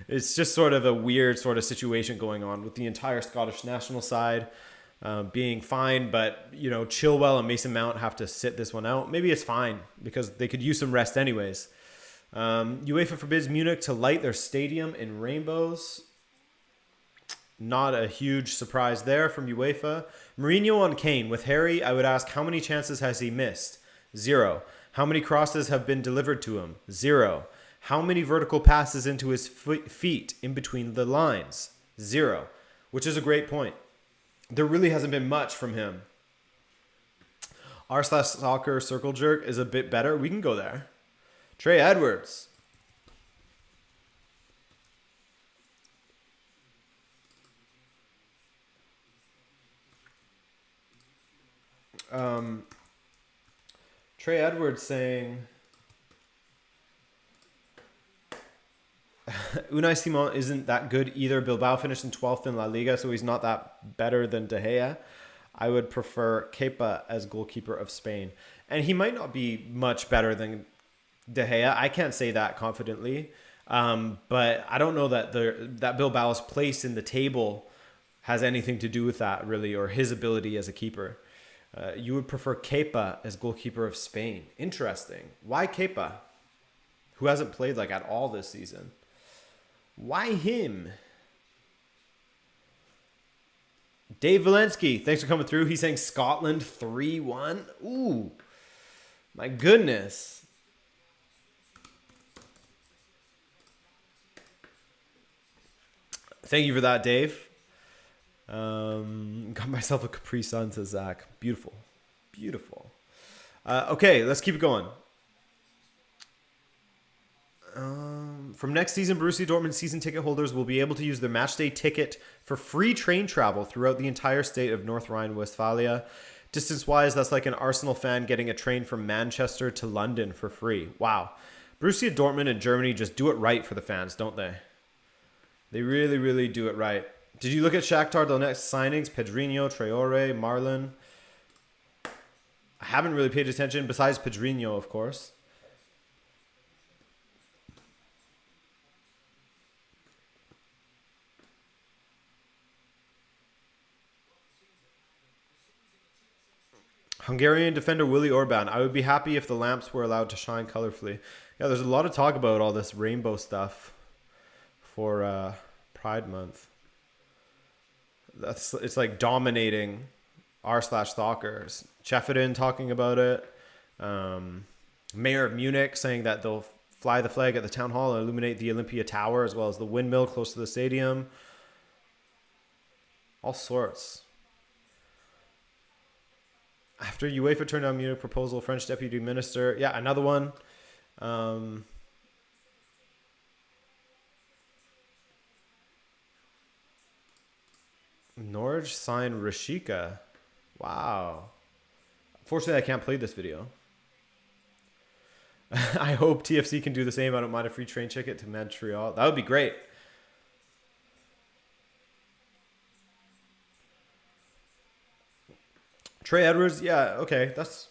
it's just sort of a weird sort of situation going on with the entire Scottish national side being fine. But, Chilwell and Mason Mount have to sit this one out. Maybe it's fine because they could use some rest anyways. UEFA forbids Munich to light their stadium in rainbows. Not a huge surprise there from UEFA. Mourinho on Kane. With Harry, I would ask, how many chances has he missed? 0. How many crosses have been delivered to him? 0. How many vertical passes into his feet in between the lines? 0. Which is a great point. There really hasn't been much from him. r/soccer circle jerk is a bit better. We can go there. Trey Edwards. Trey Edwards saying Unai Simon isn't that good either. Bilbao finished in 12th in La Liga, so he's not that better than De Gea. I would prefer Kepa as goalkeeper of Spain. And he might not be much better than De Gea. I can't say that confidently. But I don't know that that Bilbao's place in the table has anything to do with that, really, or his ability as a keeper. You would prefer Kepa as goalkeeper of Spain. Interesting. Why Kepa? Who hasn't played like at all this season? Why him? Dave Valensky, thanks for coming through. He's saying Scotland 3-1. Ooh, my goodness. Thank you for that, Dave. Got myself a Capri Sun, says Zach. Beautiful. Beautiful. Okay, let's keep it going. From next season, Borussia Dortmund season ticket holders will be able to use their matchday ticket for free train travel throughout the entire state of North Rhine-Westphalia. Distance-wise, that's like an Arsenal fan getting a train from Manchester to London for free. Wow. Borussia Dortmund and Germany just do it right for the fans, don't they? They really, really do it right. Did you look at Shakhtar Donetsk signings? Pedrinho, Traore, Marlon. I haven't really paid attention, besides Pedrinho, of course. Hungarian defender Willy Orban. I would be happy if the lamps were allowed to shine colorfully. Yeah, there's a lot of talk about all this rainbow stuff for Pride Month. It's like dominating r/soccer. Chefedin talking about it. Mayor of Munich saying that they'll fly the flag at the town hall and illuminate the Olympia Tower as well as the windmill close to the stadium. All sorts. After UEFA turned down Munich proposal, French deputy minister. Yeah, another one. Norwich signed Rashika. Wow. Unfortunately, I can't play this video. I hope TFC can do the same. I don't mind a free train ticket to Montreal. That would be great. Trey Edwards, yeah, okay. That's,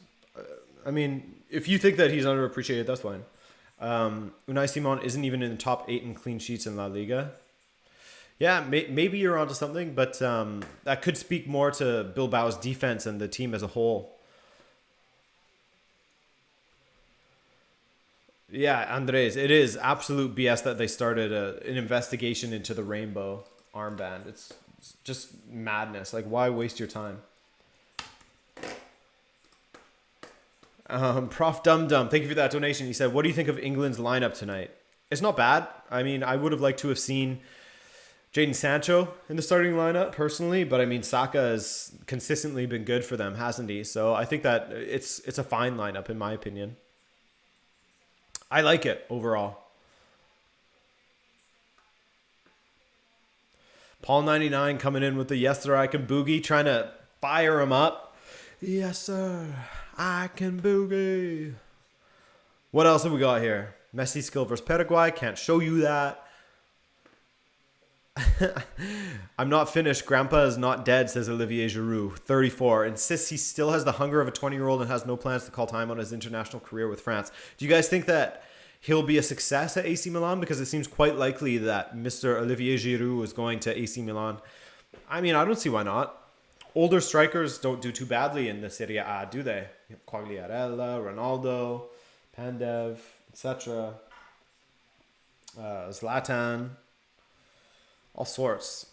I mean, if you think that he's underappreciated, that's fine. Unai Simon isn't even in the top 8 in clean sheets in La Liga. Yeah, maybe you're onto something, but that could speak more to Bilbao's defense and the team as a whole. Yeah, Andres, it is absolute BS that they started an investigation into the rainbow armband. It's just madness. Like, why waste your time? Prof Dum Dum, thank you for that donation. He said, what do you think of England's lineup tonight? It's not bad. I mean, I would have liked to have seen Jadon Sancho in the starting lineup personally, but I mean, Saka has consistently been good for them, hasn't he? So I think that it's a fine lineup in my opinion. I like it overall. Paul 99 coming in with the yes sir I can boogie, trying to fire him up. Yes sir, I can boogie. What else have we got here? Messi skill versus Paraguay. Can't show you that. I'm not finished. Grandpa is not dead, says Olivier Giroud, 34. Insists he still has the hunger of a 20-year-old and has no plans to call time on his international career with France. Do you guys think that he'll be a success at AC Milan? Because it seems quite likely that Mr. Olivier Giroud is going to AC Milan. I mean, I don't see why not. Older strikers don't do too badly in the Serie A, do they? Quagliarella, Ronaldo, Pandev, etc. Zlatan. All sorts.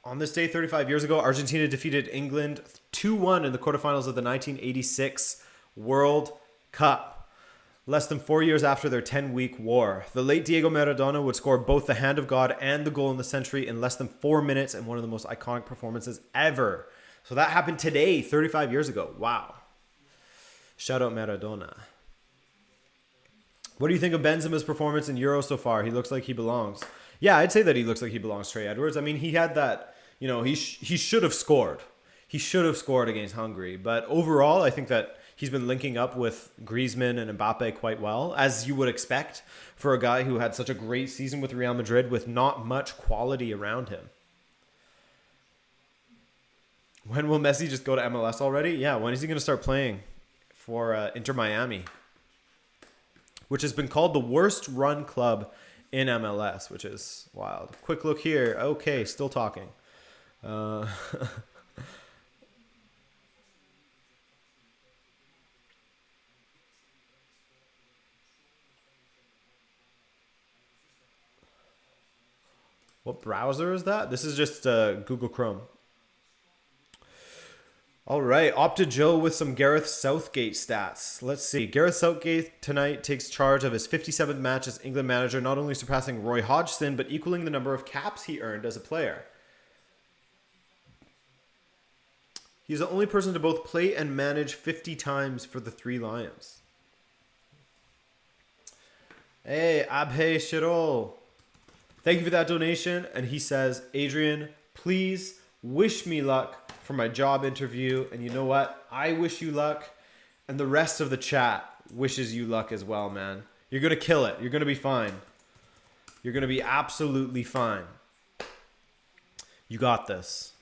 On this day, 35 years ago, Argentina defeated England 2-1 in the quarterfinals of the 1986 World Cup. Less than 4 years after their 10-week war. The late Diego Maradona would score both the hand of God and the goal in the century in less than 4 minutes in one of the most iconic performances ever. So that happened today, 35 years ago. Wow. Shout out Maradona. What do you think of Benzema's performance in Euro so far? He looks like he belongs. Yeah, I'd say that he looks like he belongs, Trey Edwards. I mean, he had that, you know, he should have scored. He should have scored against Hungary. But overall, I think that he's been linking up with Griezmann and Mbappe quite well, as you would expect for a guy who had such a great season with Real Madrid with not much quality around him. When will Messi just go to MLS already? Yeah, when is he going to start playing for Inter Miami? Which has been called the worst run club in MLS, which is wild. Quick look here. Okay, still talking. What browser is that? This is just Google Chrome. All right, Opta Joe with some Gareth Southgate stats. Let's see. Gareth Southgate tonight takes charge of his 57th match as England manager, not only surpassing Roy Hodgson, but equaling the number of caps he earned as a player. He's the only person to both play and manage 50 times for the Three Lions. Hey, Abhay Shirol. Thank you for that donation. And he says, Adrian, please wish me luck for my job interview. And you know what? I wish you luck. And the rest of the chat wishes you luck as well, man. You're going to kill it. You're going to be fine. You're going to be absolutely fine. You got this.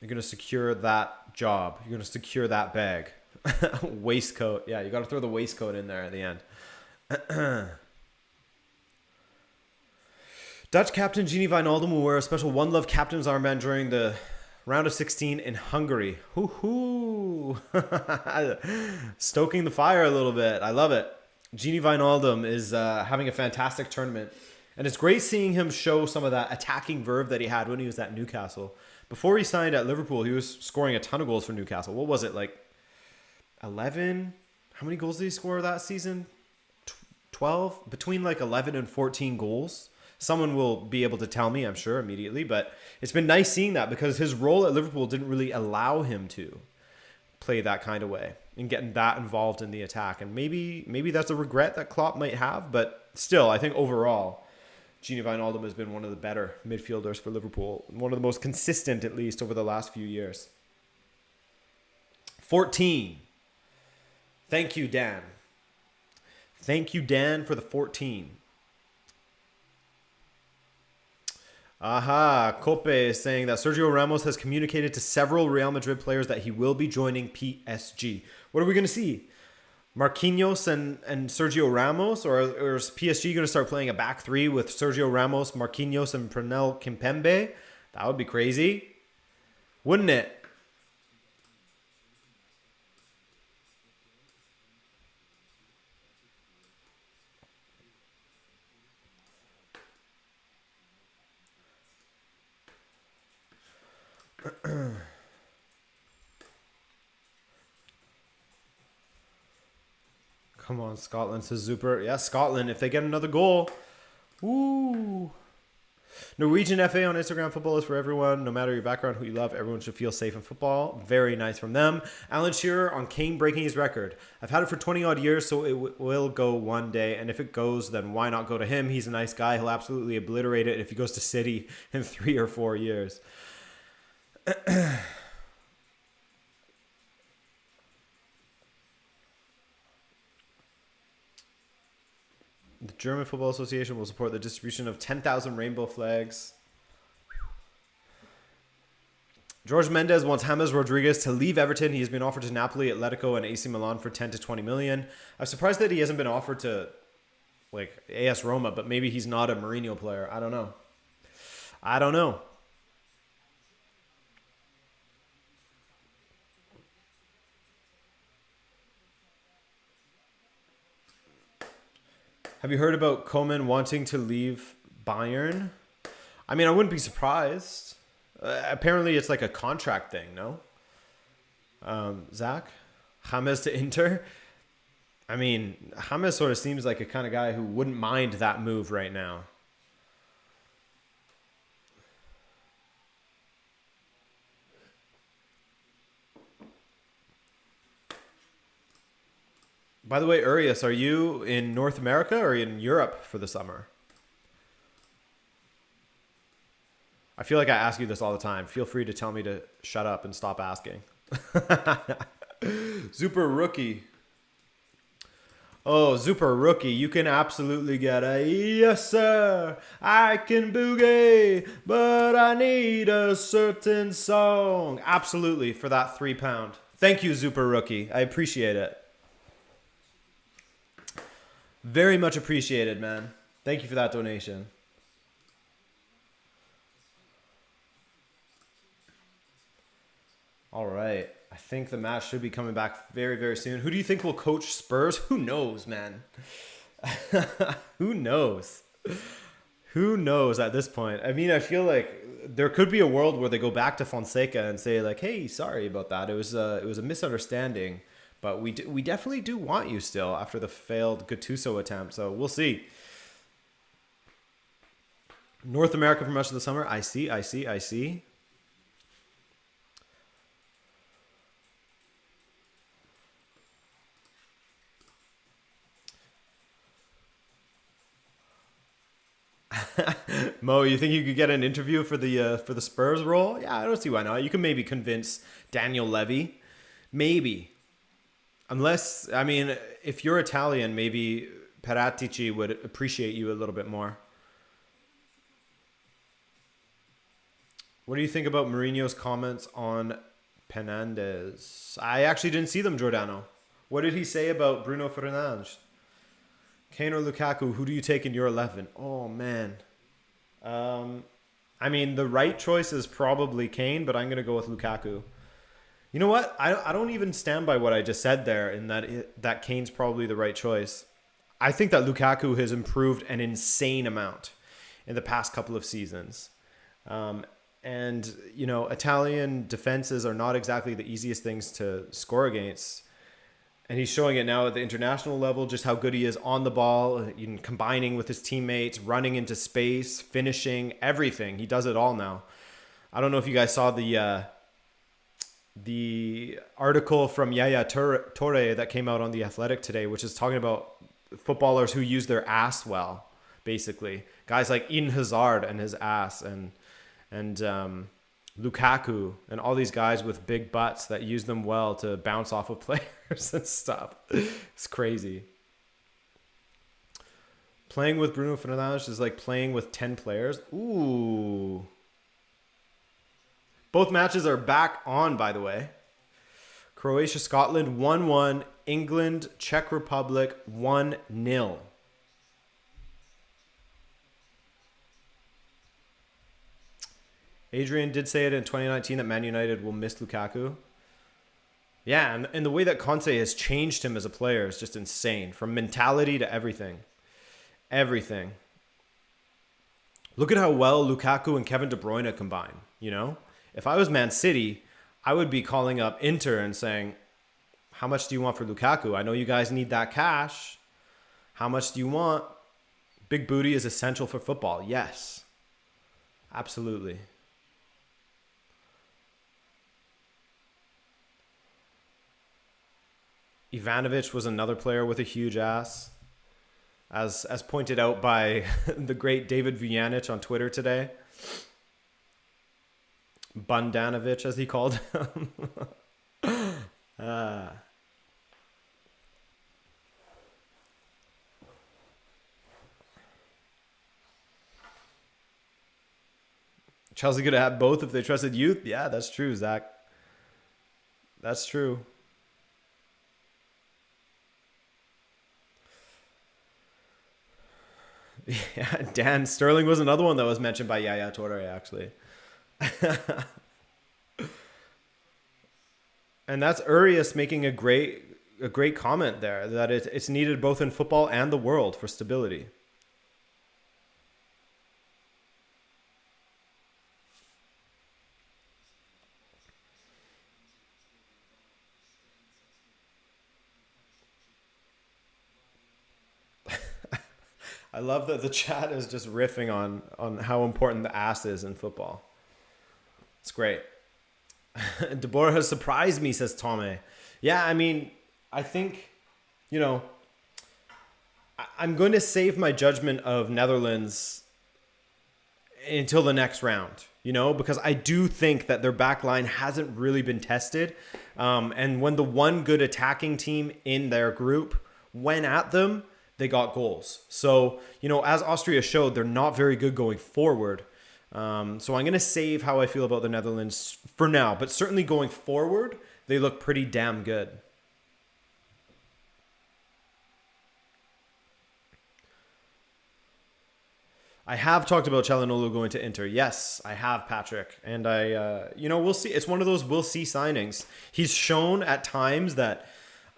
You're going to secure that job. You're going to secure that bag. Waistcoat. Yeah, you got to throw the waistcoat in there at the end. Dutch captain Gini Wijnaldum will wear a special One Love captain's armband during the round of 16 in Hungary. Hoo-hoo! Stoking the fire a little bit. I love it. Gini Wijnaldum is having a fantastic tournament. And it's great seeing him show some of that attacking verve that he had when he was at Newcastle. Before he signed at Liverpool, he was scoring a ton of goals for Newcastle. What was it, like 11? How many goals did he score that season? 12? Between like 11 and 14 goals. Someone will be able to tell me, I'm sure, immediately. But it's been nice seeing that because his role at Liverpool didn't really allow him to play that kind of way and getting that involved in the attack. And maybe that's a regret that Klopp might have. But still, I think overall, Gini Wijnaldum has been one of the better midfielders for Liverpool. One of the most consistent, at least, over the last few years. 14. Thank you, Dan. Thank you, Dan, for the 14. Aha, Cope is saying that Sergio Ramos has communicated to several Real Madrid players that he will be joining PSG. What are we going to see? Marquinhos and Sergio Ramos? Or is PSG going to start playing a back three with Sergio Ramos, Marquinhos, and Pernell Kimpembe? That would be crazy. Wouldn't it? Come on, Scotland, says Zuper. Yeah, Scotland, if they get another goal. Woo. Norwegian FA on Instagram. Football is for everyone. No matter your background, who you love, everyone should feel safe in football. Very nice from them. Alan Shearer on Kane breaking his record. I've had it for 20 odd years, so it will go one day. And if it goes, then why not go to him? He's a nice guy. He'll absolutely obliterate it if he goes to City in 3 or 4 years. The German Football Association will support the distribution of 10,000 rainbow flags. George Mendes wants James Rodriguez to leave Everton. He has been offered to Napoli, Atletico, and AC Milan for 10 to 20 million. I'm surprised that he hasn't been offered to like AS Roma, but maybe he's not a Mourinho player. I don't know. Have you heard about Koeman wanting to leave Bayern? I mean, I wouldn't be surprised. Apparently, it's like a contract thing, no? Zach? James to Inter? I mean, James sort of seems like a kind of guy who wouldn't mind that move right now. By the way, Urias, are you in North America or in Europe for the summer? I feel like I ask you this all the time. Feel free to tell me to shut up and stop asking. Super Rookie. Oh, Super Rookie, you can absolutely get a yes, sir. I can boogie, but I need a certain song. Absolutely, for that £3. Thank you, Super Rookie. I appreciate it. Very much appreciated, man. Thank you for that donation. All right. I think the match should be coming back very, very soon. Who do you think will coach Spurs? Who knows, man? Who knows? Who knows at this point? I mean, I feel like there could be a world where they go back to Fonseca and say like, "Hey, sorry about that. It was a misunderstanding, but we definitely do want you still after the failed Gattuso attempt." So we'll see. North America for much of the summer. I see. Mo, you think you could get an interview for the Spurs role? Yeah, I don't see why not. You can maybe convince Daniel Levy, maybe. Unless, I mean, if you're Italian, maybe Paratici would appreciate you a little bit more. What do you think about Mourinho's comments on Fernandes? I actually didn't see them, Giordano. What did he say about Bruno Fernandes? Kane or Lukaku, who do you take in your 11? Oh, man. I mean, the right choice is probably Kane, but I'm going to go with Lukaku. You know what? I don't even stand by what I just said there in that Kane's probably the right choice. I think that Lukaku has improved an insane amount in the past couple of seasons. And, you know, Italian defenses are not exactly the easiest things to score against. And he's showing it now at the international level, just how good he is on the ball, combining with his teammates, running into space, finishing, everything. He does it all now. I don't know if you guys saw the article from Yaya Toure that came out on The Athletic today, which is talking about footballers who use their ass well, basically. Guys like Eden Hazard and his ass, and Lukaku and all these guys with big butts that use them well to bounce off of players and stuff. It's crazy. Playing with Bruno Fernandes is like playing with 10 players. Ooh. Both matches are back on, by the way. Croatia, Scotland 1-1. England, Czech Republic 1-0. Adrian did say it in 2019 that Man United will miss Lukaku. Yeah, and the way that Conte has changed him as a player is just insane. From mentality to everything. Everything. Look at how well Lukaku and Kevin De Bruyne combine, you know? If I was Man City, I would be calling up Inter and saying, how much do you want for Lukaku? I know you guys need that cash. How much do you want? Big booty is essential for football. Yes. Absolutely. Ivanovic was another player with a huge ass, as pointed out by the great David Vujanic on Twitter today. Bundanovic, as he called him. Chelsea could have both if they trusted youth. Yeah, that's true, Zach. That's true. Yeah, Dan Sterling was another one that was mentioned by Yaya Toure, actually. And that's Urias making a great comment there, that it's needed both in football and the world for stability. I love that the chat is just riffing on how important the ass is in football. It's great. Deborah has surprised me, says Tommy. Yeah, I mean, I think you know, I'm going to save my judgment of Netherlands until the next round, you know, because I do think that their back line hasn't really been tested. And when the one good attacking team in their group went at them, they got goals. So, you know, as Austria showed, they're not very good going forward. So I'm going to save how I feel about the Netherlands for now, but certainly going forward, they look pretty damn good. I have talked about Çalhanoğlu going to Inter. Yes, I have, Patrick. And you know, we'll see. It's one of those we'll see signings. He's shown at times that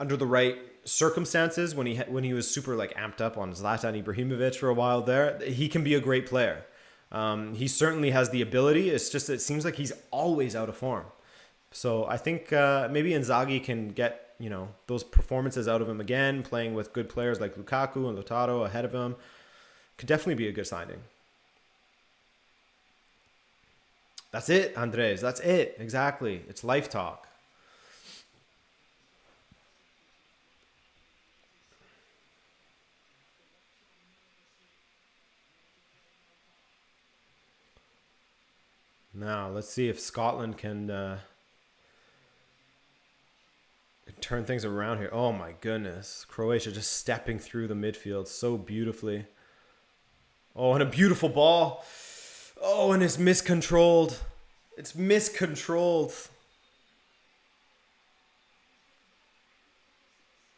under the right circumstances, when he was super like amped up on Zlatan Ibrahimovic for a while there, he can be a great player. He certainly has the ability. It's just it seems like he's always out of form. So I think maybe Inzaghi can get, you know, those performances out of him again, playing with good players like Lukaku and Lautaro ahead of him. Could definitely be a good signing. That's it, Andres. That's it. Exactly. It's life talk. Now, let's see if Scotland can turn things around here. Oh my goodness. Croatia just stepping through the midfield so beautifully. Oh, and a beautiful ball. Oh, and it's miscontrolled. It's miscontrolled.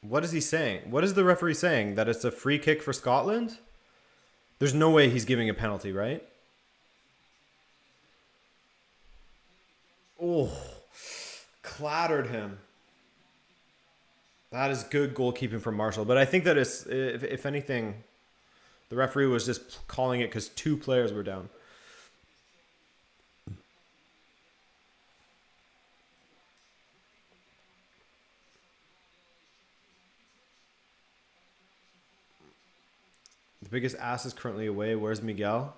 What is he saying? What is the referee saying? That it's a free kick for Scotland? There's no way he's giving a penalty, right? Oh, clattered him. That is good goalkeeping from Marshall. But I think that it's, if anything, the referee was just calling it because two players were down. The biggest ass is currently away. Where's Miguel?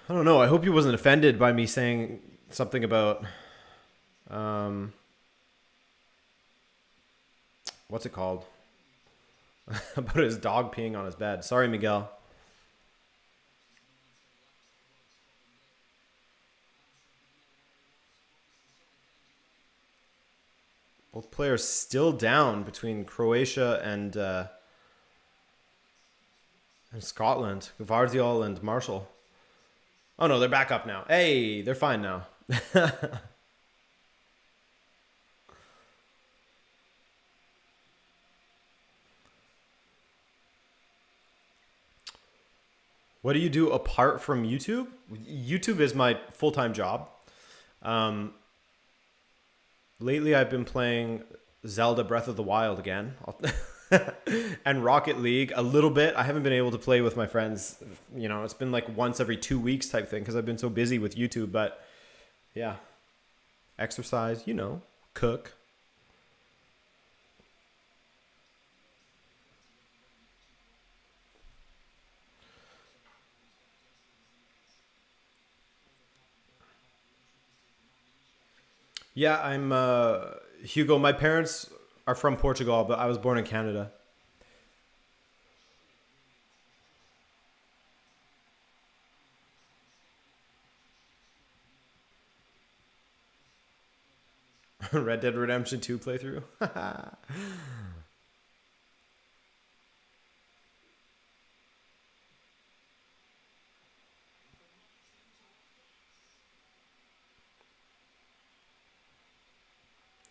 I don't know. I hope he wasn't offended by me saying something about... what's it called? About his dog peeing on his bed. Sorry, Miguel. Both players still down between Croatia and Scotland. Gvardiol and Marshall. Oh no, they're back up now. Hey, they're fine now. What do you do apart from YouTube? YouTube is my full-time job. Lately, I've been playing Zelda Breath of the Wild again. And Rocket League a little bit. I haven't been able to play with my friends. You know, it's been like once every 2 weeks type thing because I've been so busy with YouTube. But yeah, exercise, you know, cook. Yeah, I'm Hugo. My parents are from Portugal, but I was born in Canada. Red Dead Redemption 2 playthrough.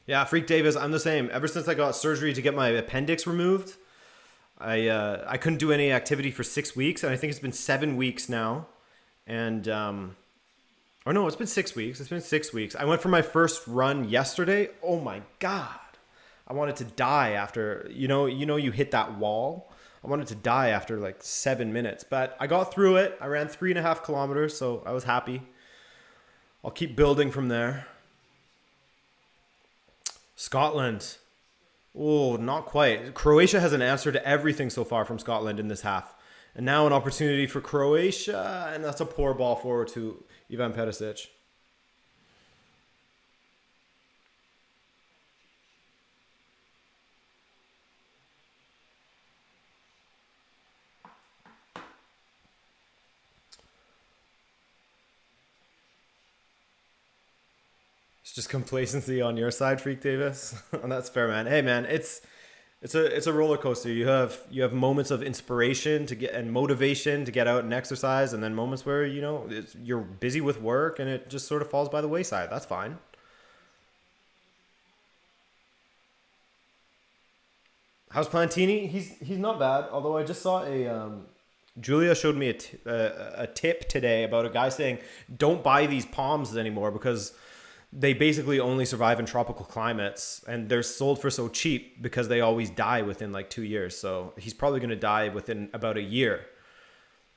Yeah, Freak Davis, I'm the same. Ever since I got surgery to get my appendix removed, I couldn't do any activity for 6 weeks, and I think it's been 7 weeks now. And or no, it's been 6 weeks. It's been 6 weeks. I went for my first run yesterday. Oh my god, I wanted to die after you hit that wall. I wanted to die after like 7 minutes, but I got through it. I ran 3.5 kilometers, so I was happy. I'll keep building from there. Scotland. Oh, not quite. Croatia has an answer to everything so far from Scotland in this half. And now an opportunity for Croatia. And that's a poor ball forward to Ivan Perisic. It's just complacency on your side, Freak Davis. And that's fair, man. Hey, man, it's a roller coaster. You have moments of inspiration to get and motivation to get out and exercise, and then moments where you're busy with work and it just sort of falls by the wayside. That's fine. How's Plantini? He's not bad. Although I just saw Julia showed me a tip today about a guy saying don't buy these palms anymore because they basically only survive in tropical climates and they're sold for so cheap because they always die within like 2 years. So he's probably going to die within about a year.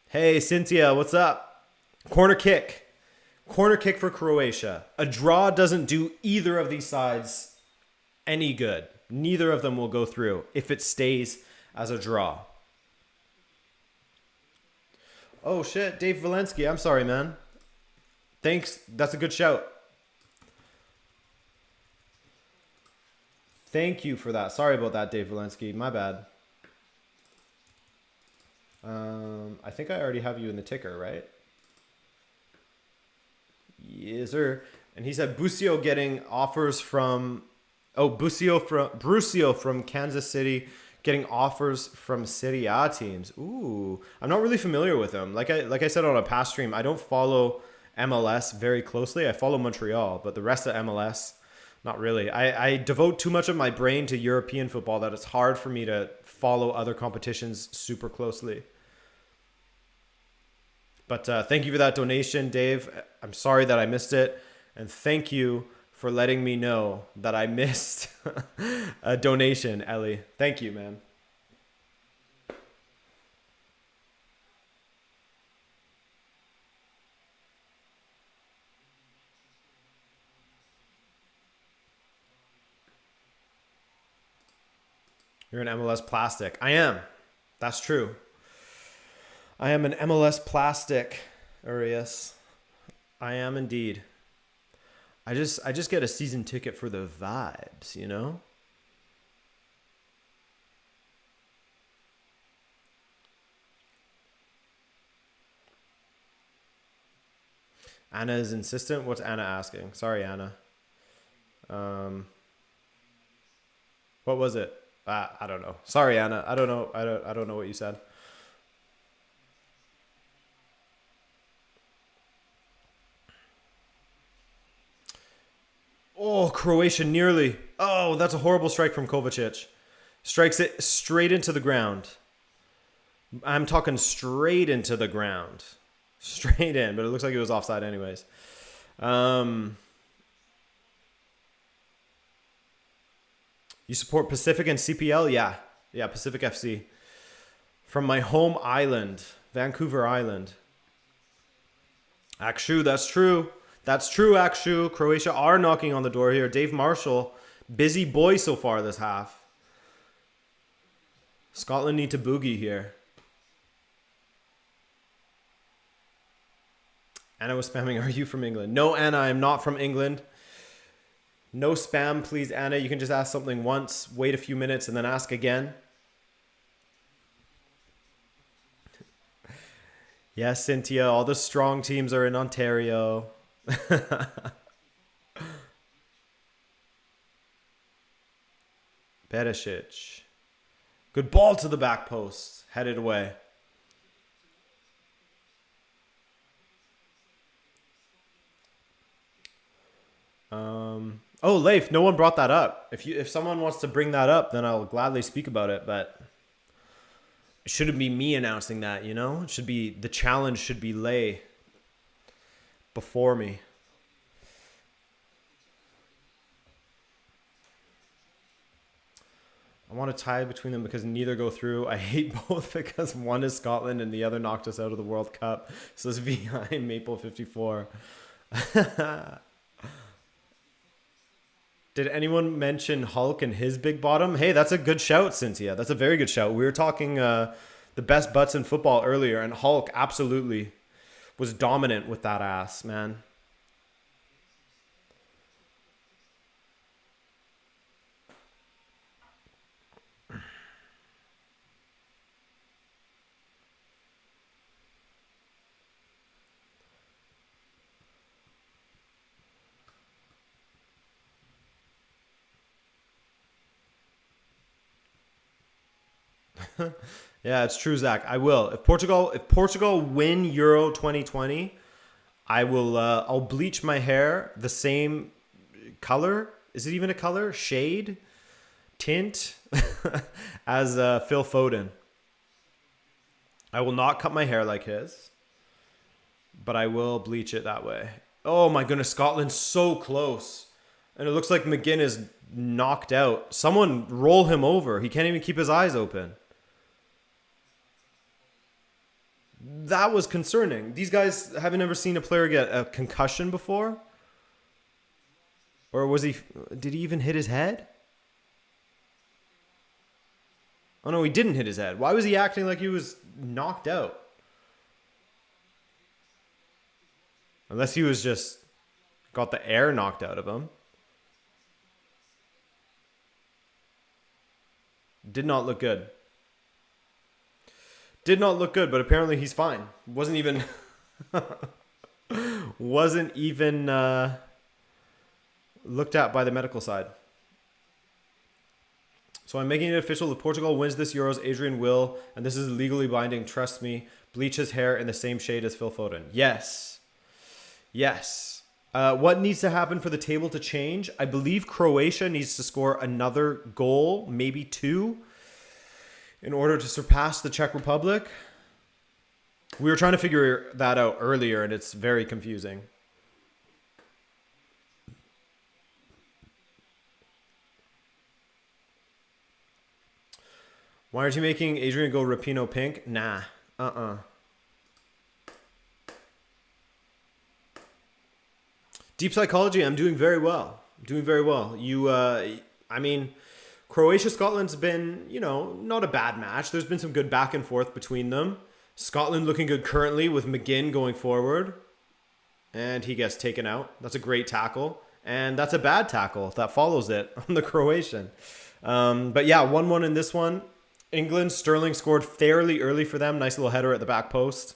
Hey, Cynthia, what's up? Corner kick. Corner kick for Croatia. A draw doesn't do either of these sides any good. Neither of them will go through if it stays as a draw. Oh, shit. Dave Valensky. I'm sorry, man. Thanks. That's a good shout. Thank you for that. Sorry about that, Dave Valensky. My bad. I think I already have you in the ticker, right? Yes, sir. And he said Busio getting offers from... Oh, Brucio from Kansas City getting offers from Serie A teams. Ooh, I'm not really familiar with him. Like I said on a past stream, I don't follow MLS very closely. I follow Montreal, but the rest of MLS, not really. I devote too much of my brain to European football that it's hard for me to follow other competitions super closely. But thank you for that donation, Dave. I'm sorry that I missed it. And thank you for letting me know that I missed a donation, Ellie. Thank you, man. You're an MLS plastic. I am. That's true. I am an MLS plastic, Arias. I am indeed. I just get a season ticket for the vibes, you know? Anna is insistent. What's Anna asking? Sorry, Anna. What was it? I don't know. Sorry, Anna. I don't know. I don't know what you said. Oh, Croatia nearly. Oh, that's a horrible strike from Kovacic. Strikes it straight into the ground. I'm talking straight into the ground. Straight in, but it looks like it was offside anyways. You support Pacific and CPL? Yeah. Yeah, Pacific FC. From my home island, Vancouver Island. Akshu, that's true. That's true, Akshu. Croatia are knocking on the door here. Dave Marshall, busy boy so far this half. Scotland need to boogie here. Anna was spamming, are you from England? No, Anna, I'm not from England. No spam, please, Anna. You can just ask something once, wait a few minutes, and then ask again. Yes, Cynthia, all the strong teams are in Ontario. Perisic. Good ball to the back post. Headed away. Oh, Leif, no one brought that up. If someone wants to bring that up, then I'll gladly speak about it, but it shouldn't be me announcing that, you know? It should be the challenge should be lay before me. I want to tie between them because neither go through. I hate both because one is Scotland and the other knocked us out of the World Cup. Says VI Maple 54. Did anyone mention Hulk and his big bottom? Hey, that's a good shout, Cynthia. That's a very good shout. We were talking the best butts in football earlier, and Hulk absolutely was dominant with that ass, man. Yeah, it's true, Zach. I will. If Portugal win Euro 2020, I will. I'll bleach my hair the same color. Is it even a color? Shade, tint, as Phil Foden. I will not cut my hair like his, but I will bleach it that way. Oh my goodness, Scotland's so close. And it looks like McGinn is knocked out. Someone roll him over. He can't even keep his eyes open. That was concerning. These guys haven't ever seen a player get a concussion before. Or did he even hit his head? Oh no, he didn't hit his head. Why was he acting like he was knocked out? Unless he was just got the air knocked out of him. Did not look good. Did not look good, but apparently he's fine. Wasn't even looked at by the medical side. So I'm making it official. If Portugal wins this Euros, Adrian will, and this is legally binding, trust me, bleach his hair in the same shade as Phil Foden. Yes. Yes. What needs to happen for the table to change? I believe Croatia needs to score another goal, maybe 2, in order to surpass the Czech Republic. We were trying to figure that out earlier, and it's very confusing. Why aren't you making Adrian go Rapinoe pink? Nah. Deep psychology, I'm doing very well. Doing very well. I mean, Croatia-Scotland's been, not a bad match. There's been some good back and forth between them. Scotland looking good currently with McGinn going forward. And he gets taken out. That's a great tackle. And that's a bad tackle that follows it on the Croatian. But yeah, 1-1 in this one. England, Sterling scored fairly early for them. Nice little header at the back post.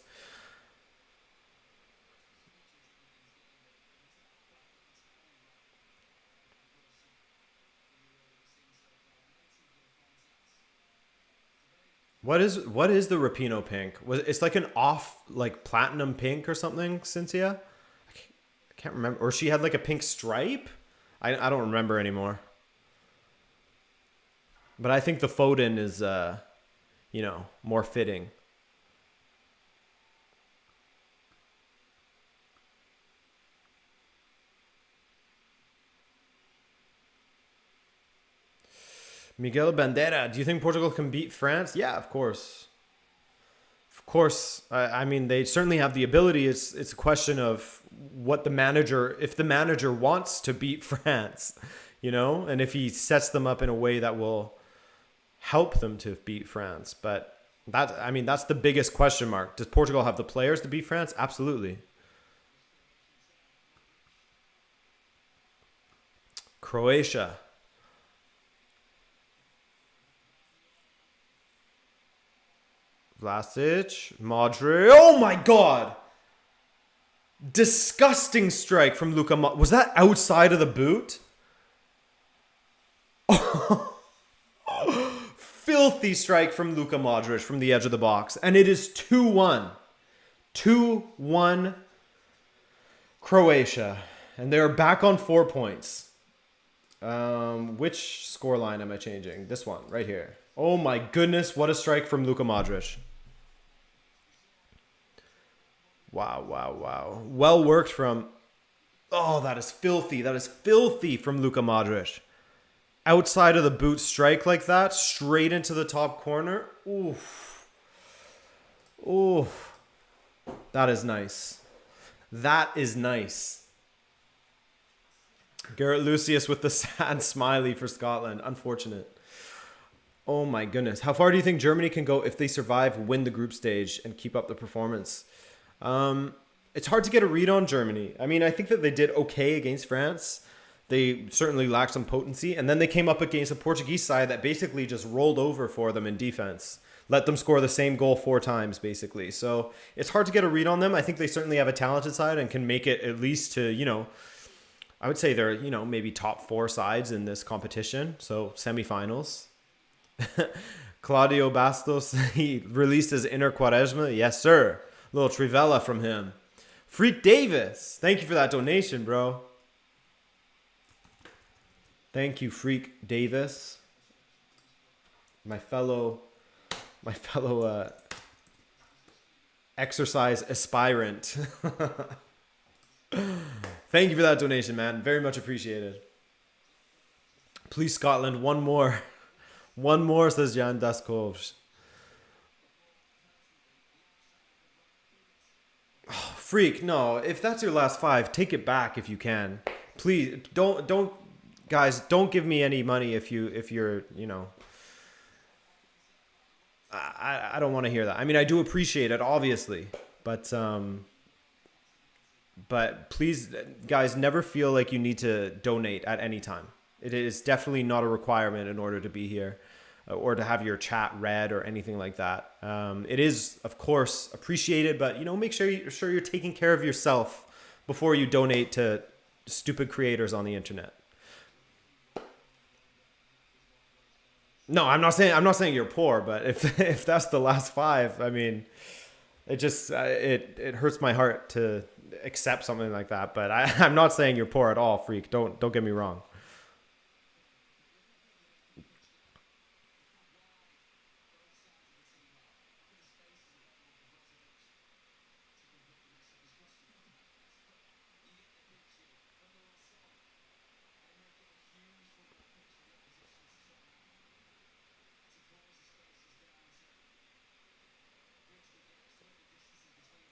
What is the Rapinoe pink? It's like an off platinum pink or something, Cynthia? I can't remember. Or she had like a pink stripe? I don't remember anymore. But I think the Foden is more fitting. Miguel Bandera, do you think Portugal can beat France? Yeah, of course. Of course. I mean, they certainly have the ability. It's a question of what if the manager wants to beat France, and if he sets them up in a way that will help them to beat France. But that's the biggest question mark. Does Portugal have the players to beat France? Absolutely. Croatia. Vlasic, Modric. Oh my God! Disgusting strike from Luka Modric. Was that outside of the boot? Filthy strike from Luka Modric from the edge of the box. And it is 2-1. 2-1 Croatia. And they're back on 4 points. Which scoreline am I changing? This one, right here. Oh my goodness, what a strike from Luka Modric. Wow, wow, wow. Well worked from... Oh, that is filthy. That is filthy from Luka Modric. Outside of the boot strike like that, straight into the top corner. Oof. Oof. That is nice. That is nice. Garrett Lucius with the sad smiley for Scotland. Unfortunate. Oh my goodness. How far do you think Germany can go if they survive, win the group stage, and keep up the performance? It's hard to get a read on Germany. I mean, I think that they did okay against France. They certainly lacked some potency. And then they came up against a Portuguese side that basically just rolled over for them in defense. Let them score the same goal 4 times, basically. So it's hard to get a read on them. I think they certainly have a talented side and can make it at least to, I would say they're, maybe top 4 sides in this competition. So semifinals. Claudio Bastos, he released his inner Quaresma. Yes, sir. Little Trivella from him. Freak Davis, thank you for that donation, bro. Thank you, Freak Davis. My fellow exercise aspirant. Thank you for that donation, man. Very much appreciated. Please, Scotland, one more. One more, says Jan Daskovs. Oh, freak, no. If that's your last 5, take it back if you can. Please, don't, guys, don't give me any money if you're, you know. I don't want to hear that. I mean, I do appreciate it, obviously, but please, guys, never feel like you need to donate at any time. It is definitely not a requirement in order to be here or to have your chat read or anything like that. It is, of course, appreciated, but, you know, make sure you're taking care of yourself before you donate to stupid creators on the internet. No, I'm not saying you're poor, but if that's the last 5, I mean, it just it hurts my heart to accept something like that. But I'm not saying you're poor at all, freak. Don't get me wrong.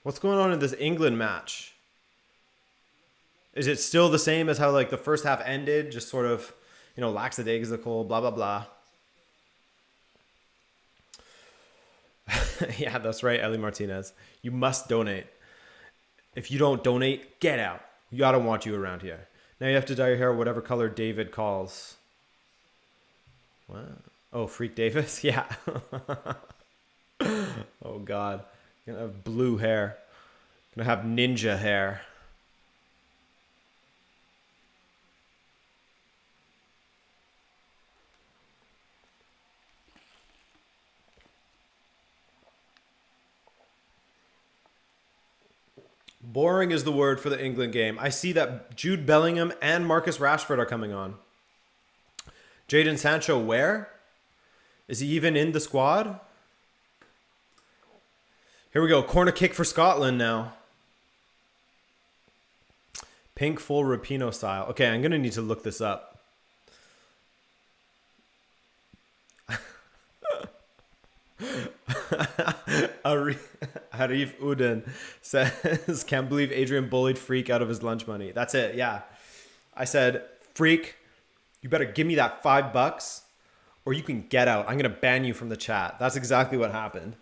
What's going on in this England match? Is it still the same as how like the first half ended? Just sort of, you know, lackadaisical, blah, blah, blah. Yeah, that's right, Ellie Martinez. You must donate. If you don't donate, get out. I don't want you around here. Now you have to dye your hair whatever color David calls. What? Oh, Freak Davis? Yeah. Oh, God. Gonna have blue hair. Gonna have ninja hair. Boring is the word for the England game. I see that Jude Bellingham and Marcus Rashford are coming on. Jadon Sancho where? Is he even in the squad? Here we go. Corner kick for Scotland now. Pink full Rapinoe style. Okay, I'm going to need to look this up. Arif Uden says, can't believe Adrian bullied Freak out of his lunch money. That's it, yeah. I said, Freak, you better give me that $5 or you can get out. I'm going to ban you from the chat. That's exactly what happened.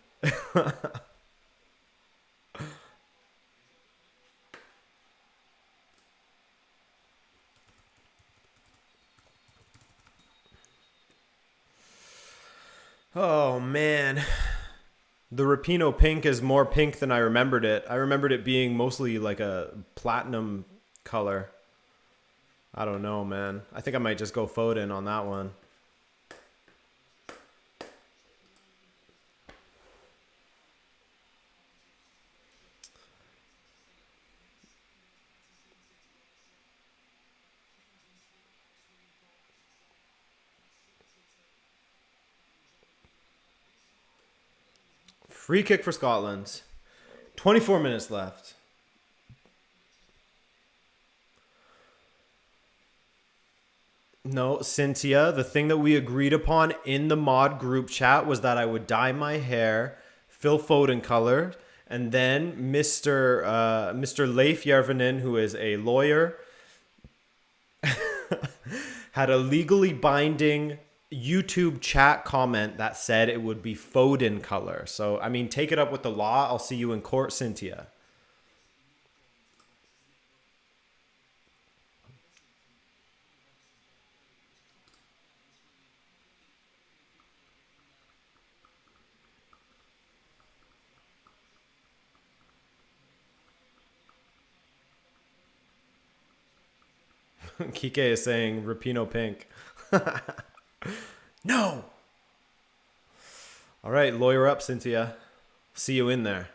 Oh, man. The Rapinoe pink is more pink than I remembered it. I remembered it being mostly like a platinum color. I don't know, man. I think I might just go Foden on that one. Free kick for Scotland. 24 minutes left. No, Cynthia, the thing that we agreed upon in the mod group chat was that I would dye my hair Phil Foden color, and then Mr. Leif Järvinen, who is a lawyer, had a legally binding YouTube chat comment that said it would be Foden color. So, I mean, take it up with the law. I'll see you in court, Cynthia. Kike is saying Rapinoe pink. No. right, lawyer up, Cynthia. See you in there.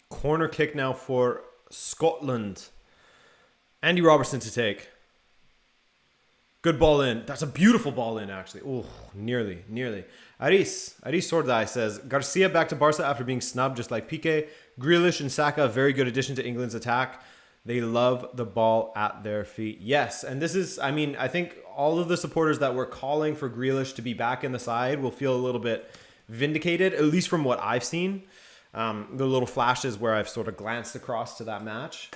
Corner kick now for Scotland. Andy Robertson to take. Good ball in. That's a beautiful ball in, actually. Oh, nearly. Aris Sordai says, Garcia back to Barca after being snubbed just like Piqué. Grealish and Saka, very good addition to England's attack. They love the ball at their feet. Yes, and this is, I mean, I think all of the supporters that were calling for Grealish to be back in the side will feel a little bit vindicated, at least from what I've seen. The little flashes where I've sort of glanced across to that match.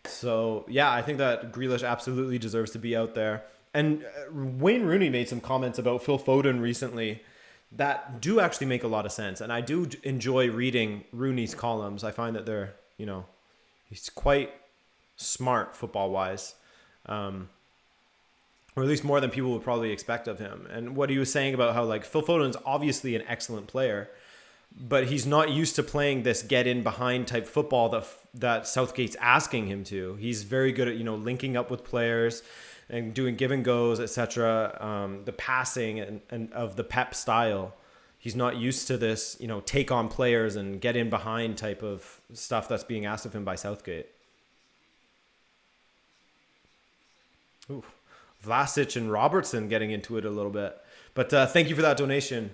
So, yeah, I think that Grealish absolutely deserves to be out there. And Wayne Rooney made some comments about Phil Foden recently that do actually make a lot of sense. And I do enjoy reading Rooney's columns. I find that they're, he's quite smart football-wise. Or at least more than people would probably expect of him. And what he was saying about how, like, Phil Foden's obviously an excellent player, but he's not used to playing this get-in-behind type football that Southgate's asking him to. He's very good at, linking up with players and doing give and goes, etc. The passing and of the Pep style. He's not used to this, take on players and get in behind type of stuff that's being asked of him by Southgate. Ooh, Vlasic and Robertson getting into it a little bit. But thank you for that donation,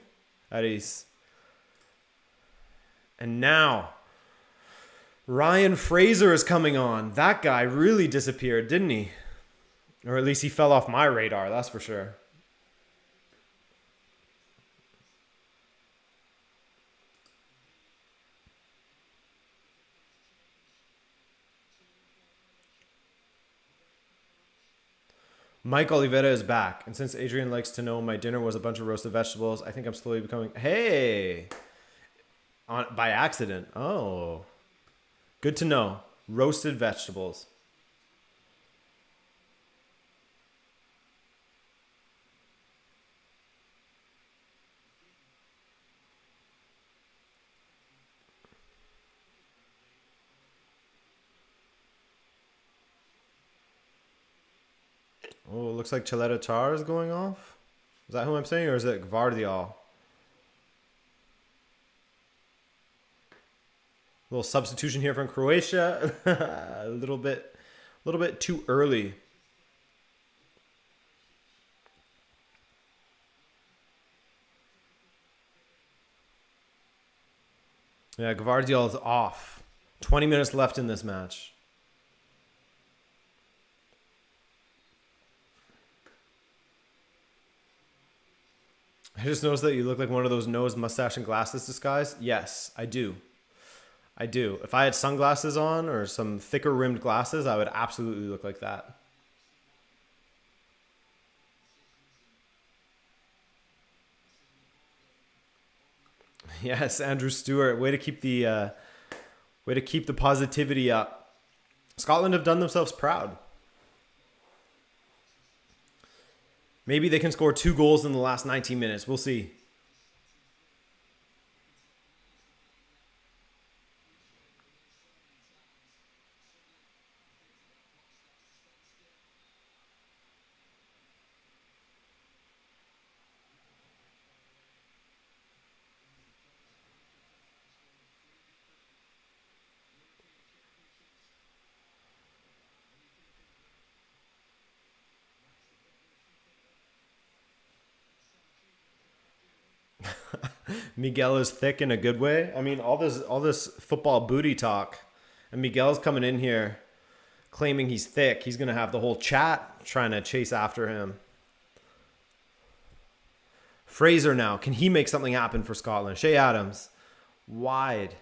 Aris. And now, Ryan Fraser is coming on. That guy really disappeared, didn't he? Or at least he fell off my radar, that's for sure. Mike Oliveira is back. And since Adrian likes to know my dinner was a bunch of roasted vegetables, I think I'm slowly becoming... Hey! By accident. Oh. Good to know. Roasted vegetables. Oh, looks like Chaleta Char is going off. Is that who I'm saying, or is it Gvardiol? Little substitution here from Croatia. a little bit too early. Yeah, Gvardiol is off. 20 minutes left in this match. I just noticed that you look like one of those nose, mustache, and glasses disguise. Yes, I do. I do. If I had sunglasses on or some thicker rimmed glasses, I would absolutely look like that. Yes, Andrew Stewart. Way to keep the positivity up. Scotland have done themselves proud. Maybe they can score 2 goals in the last 19 minutes. We'll see. Miguel is thick in a good way. I mean, all this football booty talk, and Miguel's coming in here claiming he's thick. He's gonna have the whole chat trying to chase after him. Fraser now, can he make something happen for Scotland? Shea Adams, wide,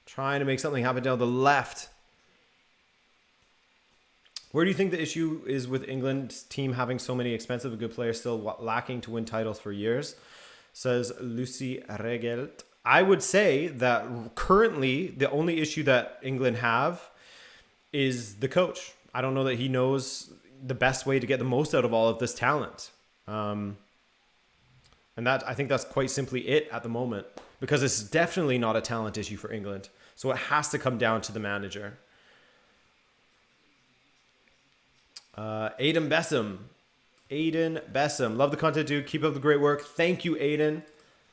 trying to make something happen down the left. Where do you think the issue is with England's team having so many expensive and good players still lacking to win titles for years? Says Lucy Regelt. I would say that currently the only issue that England have is the coach. I don't know that he knows the best way to get the most out of all of this talent. And I think that's quite simply it at the moment, because it's definitely not a talent issue for England. So it has to come down to the manager. Aiden Bessam. Love the content, dude. Keep up the great work. Thank you, Aiden.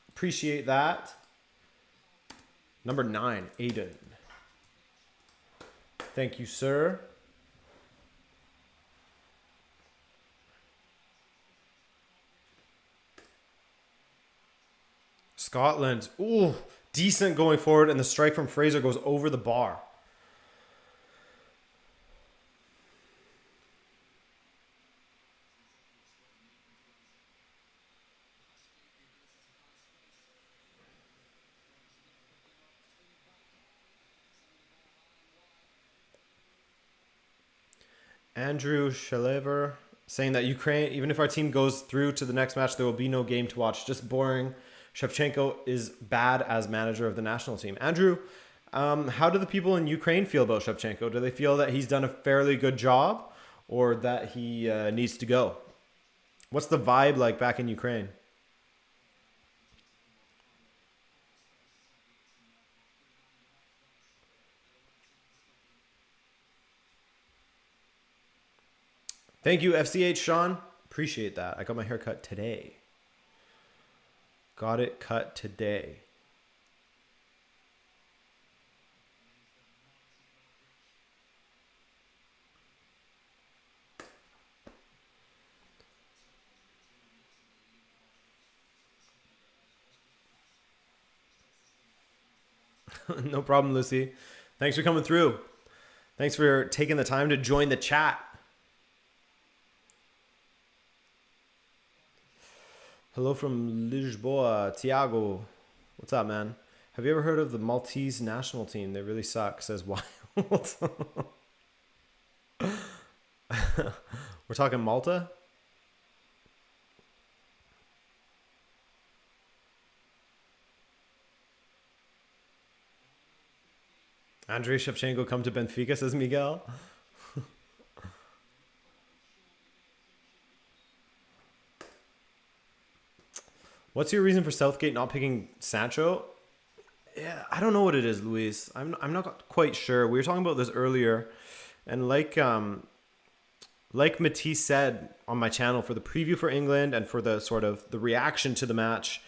Appreciate that. Number 9, Aiden. Thank you, sir. Scotland. Ooh, decent going forward, and the strike from Fraser goes over the bar. Andrew Shalever saying that Ukraine, even if our team goes through to the next match, there will be no game to watch. Just boring. Shevchenko is bad as manager of the national team. Andrew, how do the people in Ukraine feel about Shevchenko? Do they feel that he's done a fairly good job, or that he needs to go? What's the vibe like back in Ukraine? Thank you, FCH Sean. Appreciate that. I got my hair cut today. Got it cut today. No problem, Lucy. Thanks for coming through. Thanks for taking the time to join the chat. Hello from Lisboa, Tiago. What's up, man? Have you ever heard of the Maltese national team? They really suck, says Wild. We're talking Malta? Andrei Shevchenko come to Benfica, says Miguel. What's your reason for Southgate not picking Sancho? Yeah, I don't know what it is, Luis. I'm not quite sure. We were talking about this earlier, and like Matisse said on my channel for the preview for England and for the sort of the reaction to the match,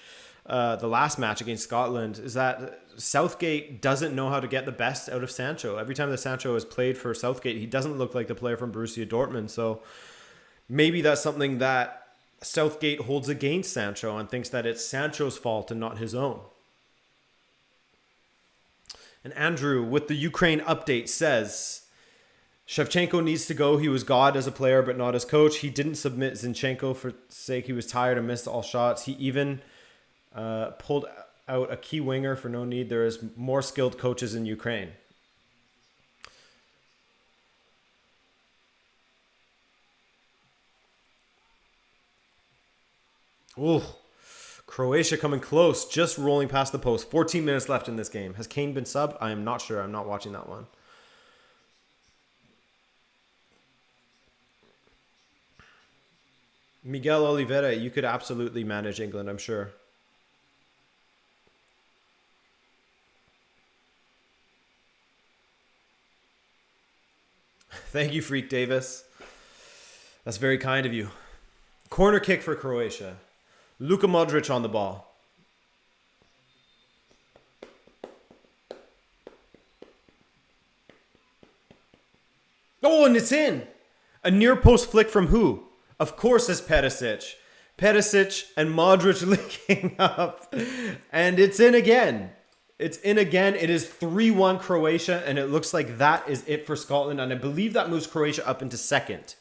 the last match against Scotland, is that Southgate doesn't know how to get the best out of Sancho. Every time that Sancho has played for Southgate, he doesn't look like the player from Borussia Dortmund. So maybe that's something that Southgate holds against Sancho and thinks that it's Sancho's fault and not his own. And Andrew, with the Ukraine update, says Shevchenko needs to go. He was God as a player, but not as coach. He didn't submit Zinchenko for sake he was tired and missed all shots. He even pulled out a key winger for no need. There is more skilled coaches in Ukraine. Ooh, Croatia coming close, just rolling past the post. 14 minutes left in this game. Has Kane been subbed? I am not sure. I'm not watching that one. Miguel Oliveira, you could absolutely manage England, I'm sure. Thank you, Freak Davis. That's very kind of you. Corner kick for Croatia. Luka Modric on the ball. Oh, and it's in. A near post flick from who? Of course it's Perisic. Perisic and Modric linking up. And it's in again. It's in again. It is 3-1 Croatia, and it looks like that is it for Scotland. And I believe that moves Croatia up into second.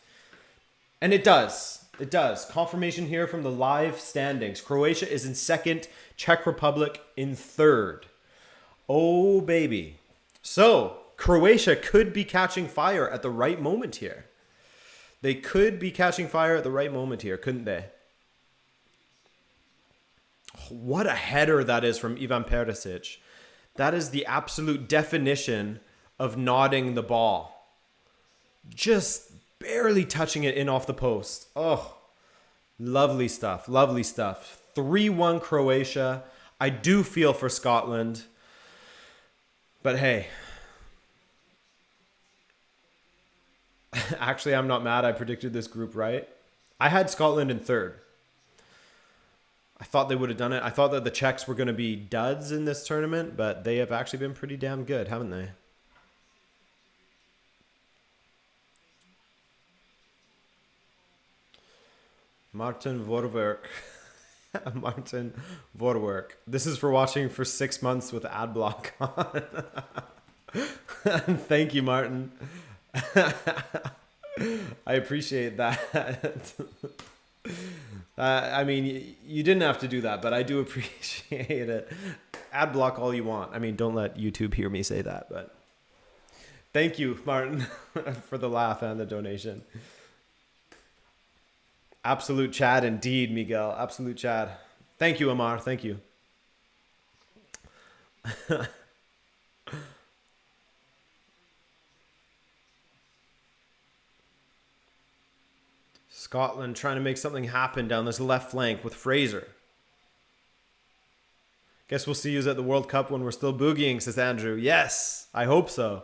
And it does. It does. Confirmation here from the live standings. Croatia is in second. Czech Republic in third. Oh, baby. So, Croatia could be catching fire at the right moment here. They could be catching fire at the right moment here, couldn't they? What a header that is from Ivan Perisic. That is the absolute definition of nodding the ball. Just barely touching it in off the post. Oh, lovely stuff. Lovely stuff. 3-1 Croatia. I do feel for Scotland. But hey, actually, I'm not mad. I predicted this group right. I had Scotland in third. I thought they would have done it. I thought that the Czechs were going to be duds in this tournament, but they have actually been pretty damn good, haven't they? Martin Vorwerk. Martin Vorwerk. This is for watching for 6 months with ad block on. Thank you, Martin. I appreciate that. I mean, you didn't have to do that, but I do appreciate it. Ad block all you want. I mean, don't let YouTube hear me say that, but thank you, Martin, for the laugh and the donation. Absolute Chad indeed, Miguel. Absolute Chad. Thank you, Amar. Thank you. Scotland trying to make something happen down this left flank with Fraser. Guess we'll see you at the World Cup when we're still boogieing, says Andrew. Yes, I hope so.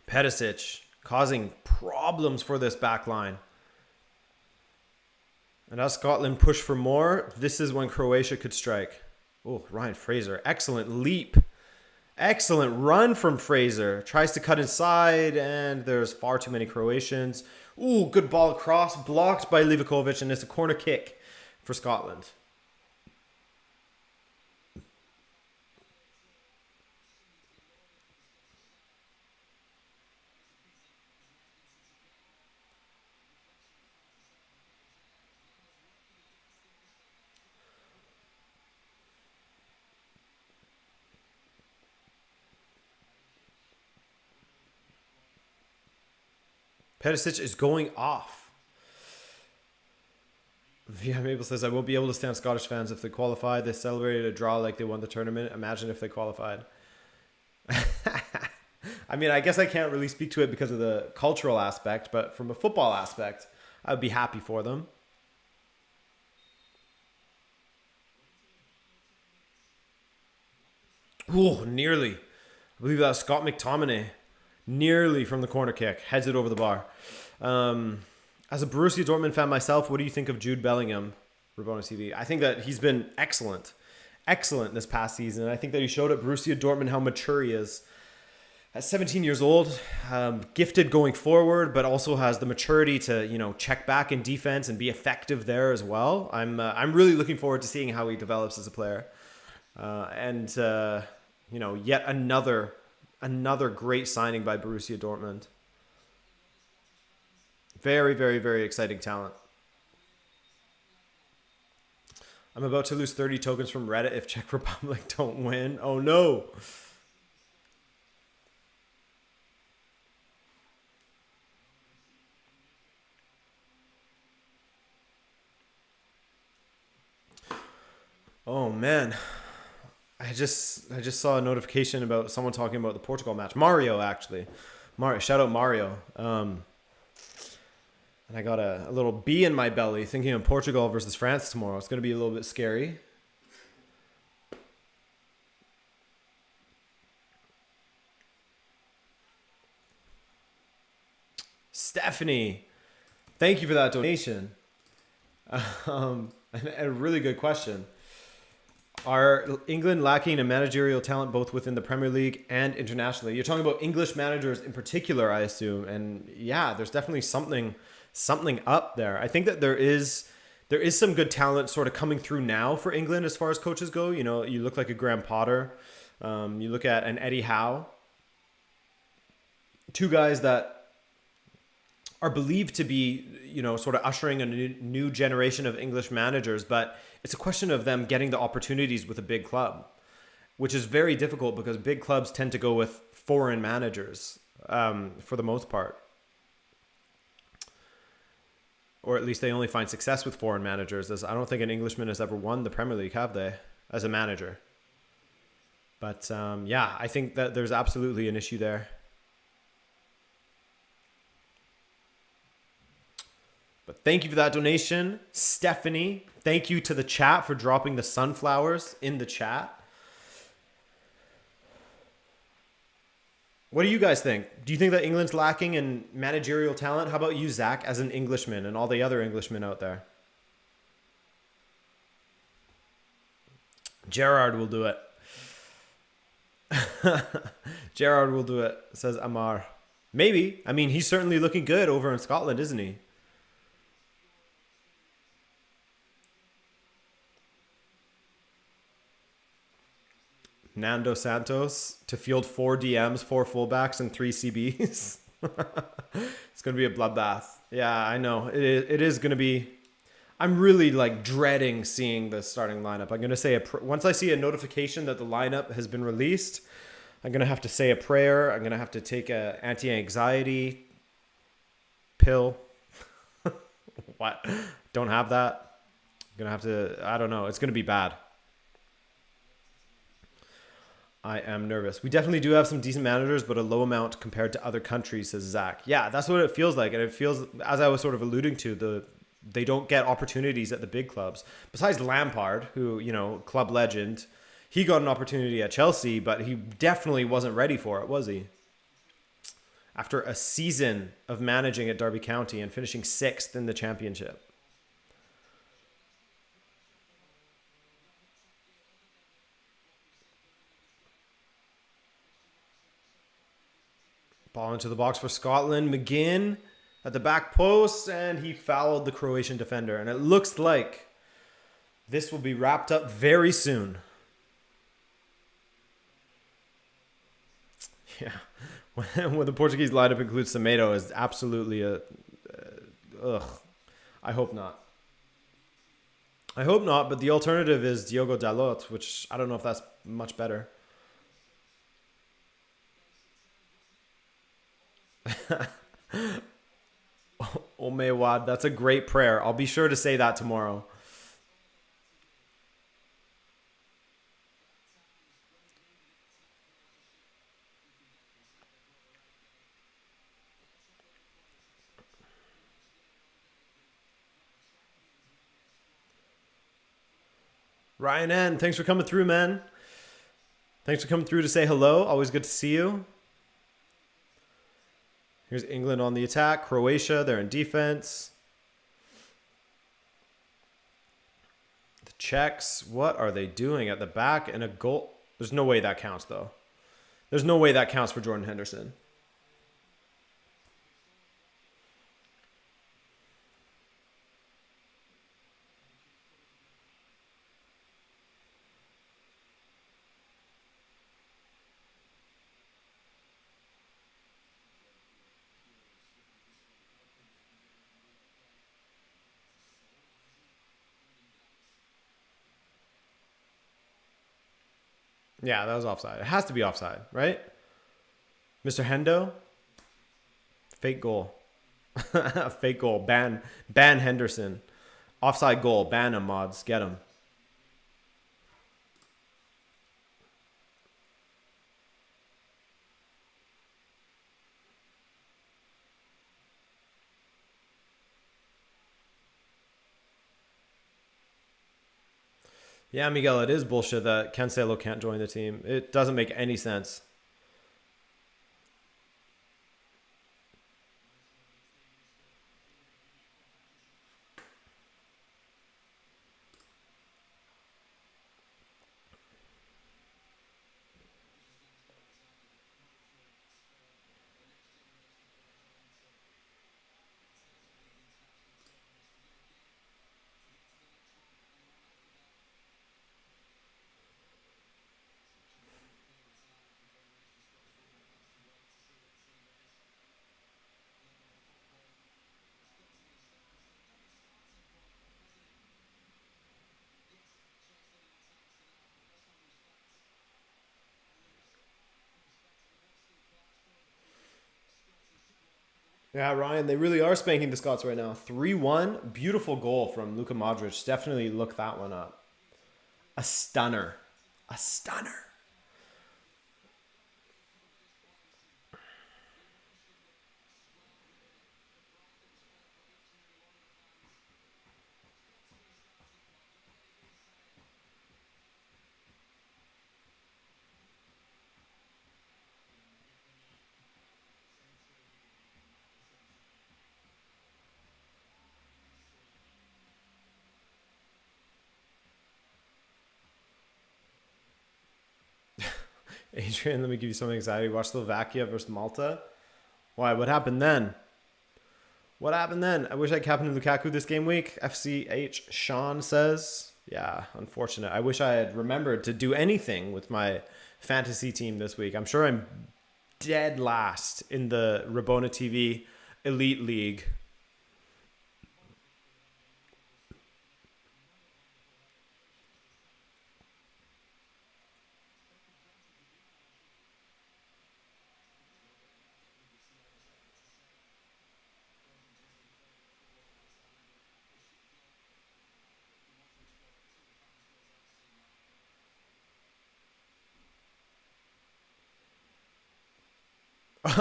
Perisic causing problems for this back line. And as Scotland push for more, this is when Croatia could strike. Oh, Ryan Fraser. Excellent leap. Excellent run from Fraser. Tries to cut inside, and there's far too many Croatians. Ooh, good ball across. Blocked by Livakovic, and it's a corner kick for Scotland. Perisic is going off. Yeah, Mabel says, I won't be able to stand Scottish fans if they qualify. They celebrated a draw like they won the tournament. Imagine if they qualified. I mean, I guess I can't really speak to it because of the cultural aspect, but from a football aspect, I would be happy for them. Oh, nearly. I believe that was Scott McTominay. Nearly from the corner kick. Heads it over the bar. As a Borussia Dortmund fan myself, what do you think of Jude Bellingham, Rabona TV? I think that he's been excellent. Excellent this past season. I think that he showed at Borussia Dortmund how mature he is. At 17 years old, gifted going forward, but also has the maturity to, you know, check back in defense and be effective there as well. I'm really looking forward to seeing how he develops as a player. You know, yet another great signing by Borussia Dortmund. Very, very, very exciting talent. I'm about to lose 30 tokens from Reddit if Czech Republic don't win. Oh no. Oh man. I just saw a notification about someone talking about the Portugal match. Mario, actually. Shout out Mario. And I got a little bee in my belly thinking of Portugal versus France tomorrow. It's going to be a little bit scary. Stephanie, thank you for that donation. A really good question. Are England lacking in managerial talent both within the Premier League and internationally? You're talking about English managers in particular, I assume. And yeah, there's definitely something up there. I think that there is some good talent sort of coming through now for England as far as coaches go. You know, you look like a Graham Potter. You look at an Eddie Howe. Two guys that are believed to be, you know, sort of ushering a new generation of English managers, but it's a question of them getting the opportunities with a big club, which is very difficult because big clubs tend to go with foreign managers for the most part. Or at least they only find success with foreign managers. I don't think an Englishman has ever won the Premier League, have they, as a manager? But yeah, I think that there's absolutely an issue there. But thank you for that donation, Stephanie. Thank you to the chat for dropping the sunflowers in the chat. What do you guys think? Do you think that England's lacking in managerial talent? How about you, Zach, as an Englishman and all the other Englishmen out there? Gerard will do it. Gerard will do it, says Amar. Maybe. I mean, he's certainly looking good over in Scotland, isn't he? Nando Santos to field 4 DMs, 4 fullbacks, and 3 CBs. It's going to be a bloodbath. Yeah, I know. It is going to be... I'm really like dreading seeing the starting lineup. I'm going to say, once I see a notification that the lineup has been released, I'm going to have to say a prayer. I'm going to have to take a anti-anxiety pill. What? Don't have that. I'm going to have to... I don't know. It's going to be bad. I am nervous. We definitely do have some decent managers, but a low amount compared to other countries, says Zach. Yeah, that's what it feels like. And it feels, as I was sort of alluding to, they don't get opportunities at the big clubs. Besides Lampard, who, you know, club legend, he got an opportunity at Chelsea, but he definitely wasn't ready for it, was he? After a season of managing at Derby County and finishing 6th in the championship. Ball into the box for Scotland. McGinn at the back post, and he fouled the Croatian defender. And it looks like this will be wrapped up very soon. Yeah. When the Portuguese lineup includes Semedo is absolutely a... ugh. I hope not. I hope not, but the alternative is Diogo Dalot, which I don't know if that's much better. Omewad, that's a great prayer. I'll be sure to say that tomorrow. Ryan N, thanks for coming through, man. Thanks for coming through to say hello. Always good to see you. Here's England on the attack. Croatia, they're in defense. The Czechs, what are they doing at the back? And a goal. There's no way that counts, though. There's no way that counts for Jordan Henderson. Yeah, that was offside. It has to be offside, right? Mr. Hendo? Fake goal. Fake goal. Ban Henderson. Offside goal. Ban him, mods. Get him. Yeah, Miguel, it is bullshit that Cancelo can't join the team. It doesn't make any sense. Yeah, Ryan, they really are spanking the Scots right now. 3-1. Beautiful goal from Luka Modric. Definitely look that one up. A stunner. A stunner. Adrian, let me give you something exciting. Watch Slovakia versus Malta. Why? What happened then? What happened then? I wish I captained Lukaku this game week. FCH Sean says. Yeah, unfortunate. I wish I had remembered to do anything with my fantasy team this week. I'm sure I'm dead last in the Rabona TV Elite League.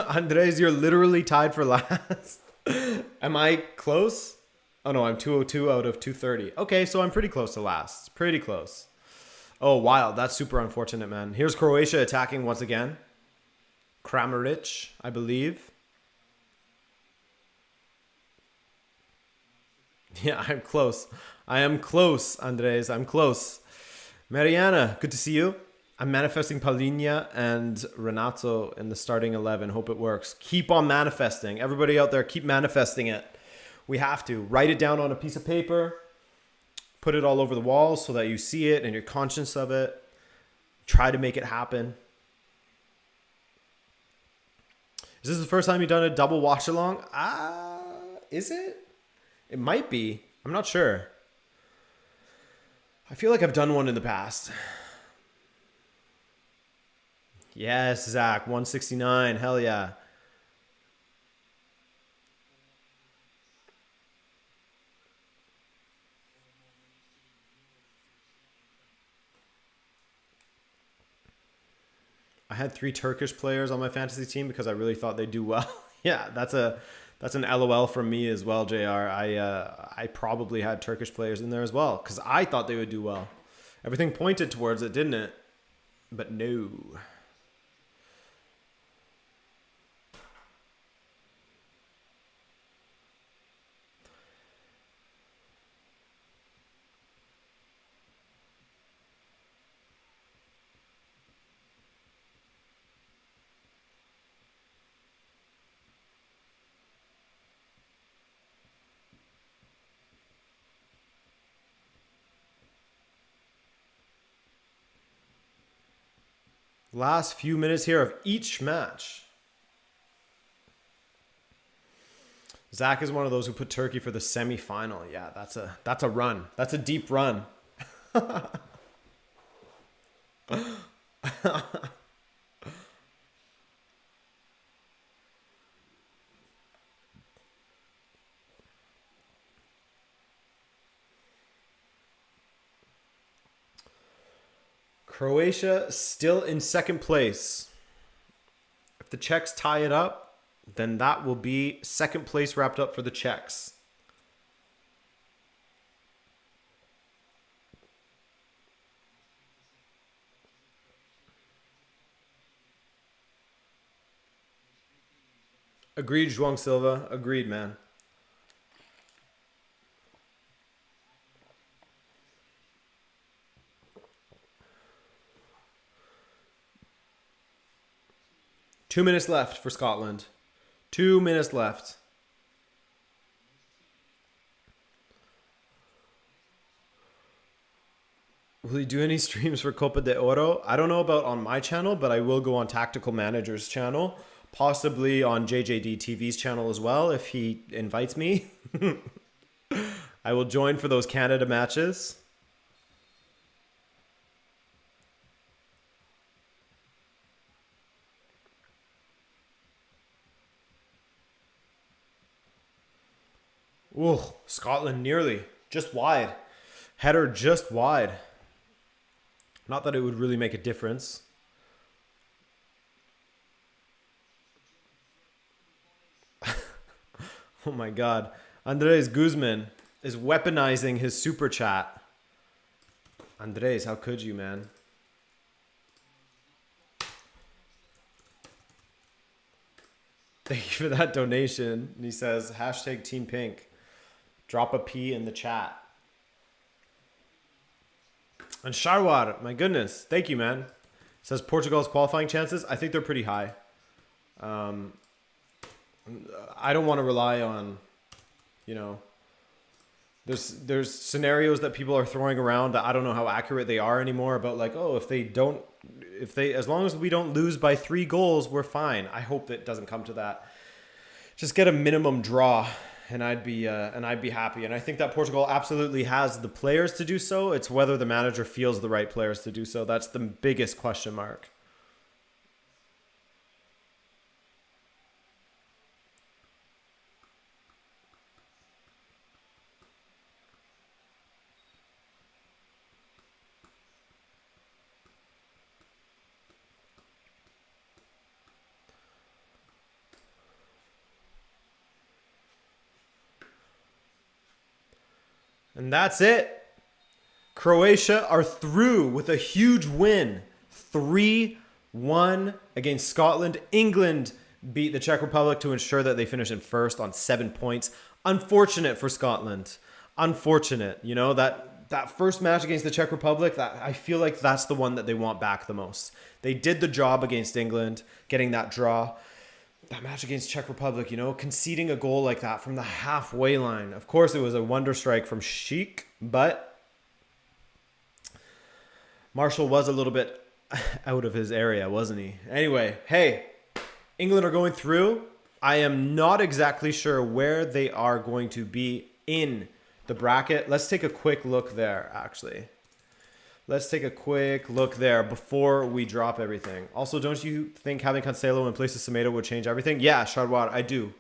Andres, you're literally tied for last. Am I close? Oh no, I'm 202 out of 230. Okay, so I'm pretty close to last. Pretty close. Oh, wild. That's super unfortunate, man. Here's Croatia attacking once again. Kramaric, I believe. Yeah, I'm close. I am close, Andres. I'm close. Mariana, good to see you. I'm manifesting Palinha and Renato in the starting 11. Hope it works. Keep on manifesting. Everybody out there, keep manifesting it. We have to. Write it down on a piece of paper. Put it all over the walls so that you see it and you're conscious of it. Try to make it happen. Is this the first time you've done a double watch along? Is it? It might be. I'm not sure. I feel like I've done one in the past. Yes, Zach, 169. Hell yeah. I had 3 Turkish players on my fantasy team because I really thought they'd do well. Yeah, that's an LOL from me as well, JR. I probably had Turkish players in there as well because I thought they would do well. Everything pointed towards it, didn't it? But no. Last few minutes here of each match. Zach is one of those who put Turkey for the semi-final. Yeah, that's a run. That's a deep run. Croatia still in second place. If the Czechs tie it up, then that will be second place wrapped up for the Czechs. Agreed, João Silva. Agreed, man. Two minutes left for Scotland. 2 minutes left. Will you do any streams for Copa de Oro? I don't know about on my channel, but I will go on Tactical Manager's channel. Possibly on JJD TV's channel as well, if he invites me. I will join for those Canada matches. Ooh, Scotland nearly. Just wide. Header just wide. Not that it would really make a difference. Oh my God. Andres Guzman is weaponizing his super chat. Andres, how could you, man? Thank you for that donation. And he says, hashtag Team Pink. Drop a P in the chat. And Sharwar, my goodness. Thank you, man. Says Portugal's qualifying chances. I think they're pretty high. I don't want to rely on, you know, there's scenarios that people are throwing around that I don't know how accurate they are anymore about like, oh, as long as we don't lose by 3 goals, we're fine. I hope that doesn't come to that. Just get a minimum draw and I'd be happy. And I think that Portugal absolutely has the players to do so. It's whether the manager feels the right players to do so. That's the biggest question mark. And that's it. Croatia are through with a huge win. 3-1 against Scotland. England beat the Czech Republic to ensure that they finish in first on 7 points. Unfortunate for Scotland. Unfortunate. You know, that first match against the Czech Republic, that I feel like that's the one that they want back the most. They did the job against England, getting that draw. That match against Czech Republic, you know, conceding a goal like that from the halfway line. Of course, it was a wonder strike from Sheik, but Marshall was a little bit out of his area, wasn't he? Anyway, hey, England are going through. I am not exactly sure where they are going to be in the bracket. Let's take a quick look there, actually. Let's take a quick look there before we drop everything. Also, don't you think having Cancelo in place of Semedo would change everything? Yeah, Chardouard, I do.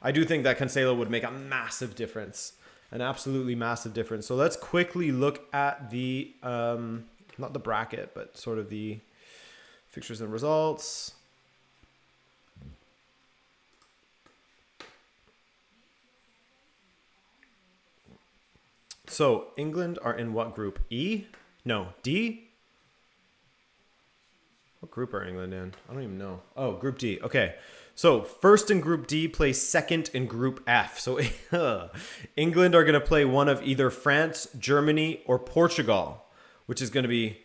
I do think that Cancelo would make a massive difference. An absolutely massive difference. So let's quickly look at the, not the bracket, but sort of the fixtures and results. So England are in what group? E? No, D? What group are England in? I don't even know. Oh, Group D. Okay. So first in Group D plays second in Group F. So England are going to play one of either France, Germany, or Portugal, which is going to be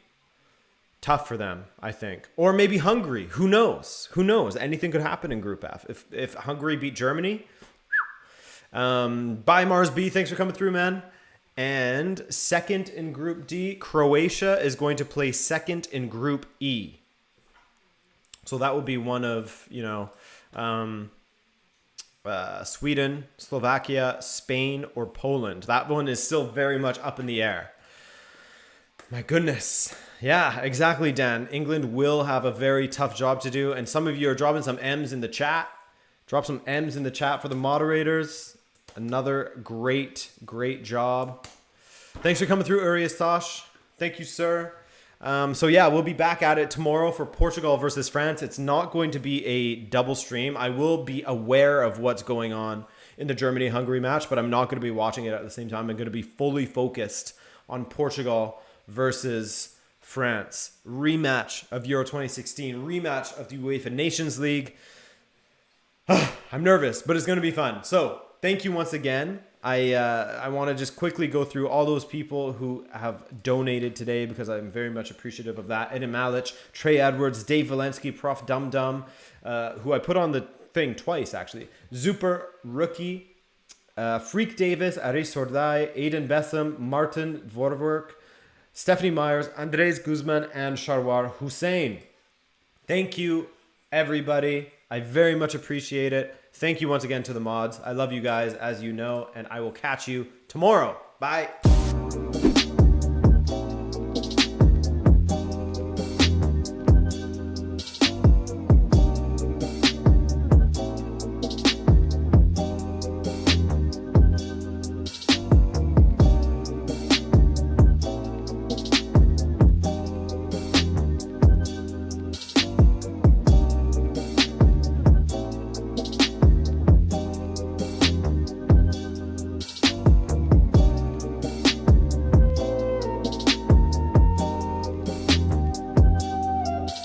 tough for them, I think. Or maybe Hungary. Who knows? Who knows? Anything could happen in Group F. If Hungary beat Germany. Bye, Mars B. Thanks for coming through, man. And second in Group D, Croatia is going to play second in Group E. So that would be one of, you know, Sweden, Slovakia, Spain, or Poland. That one is still very much up in the air. My goodness. Yeah, exactly, Dan. England will have a very tough job to do. And some of you are dropping some M's in the chat. Drop some M's in the chat for the moderators. Another great job. Thanks for coming through, Uriastosh. Thank you, sir. So yeah, we'll be back at it tomorrow for Portugal versus France. It's not going to be a double stream. I will be aware of what's going on in the Germany-Hungary match, but I'm not going to be watching it at the same time. I'm going to be fully focused on Portugal versus France. Rematch of Euro 2016. Rematch of the UEFA Nations League. I'm nervous, but it's going to be fun. So thank you once again. I want to just quickly go through all those people who have donated today because I'm very much appreciative of that. Eddie Malich, Trey Edwards, Dave Valensky, Prof. Dum Dum, who I put on the thing twice, actually. Zuper Rookie, Freak Davis, Aris Sordai, Aiden Bessam, Martin Vorwerk, Stephanie Myers, Andres Guzman, and Sharwar Hussein. Thank you, everybody. I very much appreciate it. Thank you once again to the mods. I love you guys, as you know, and I will catch you tomorrow. Bye.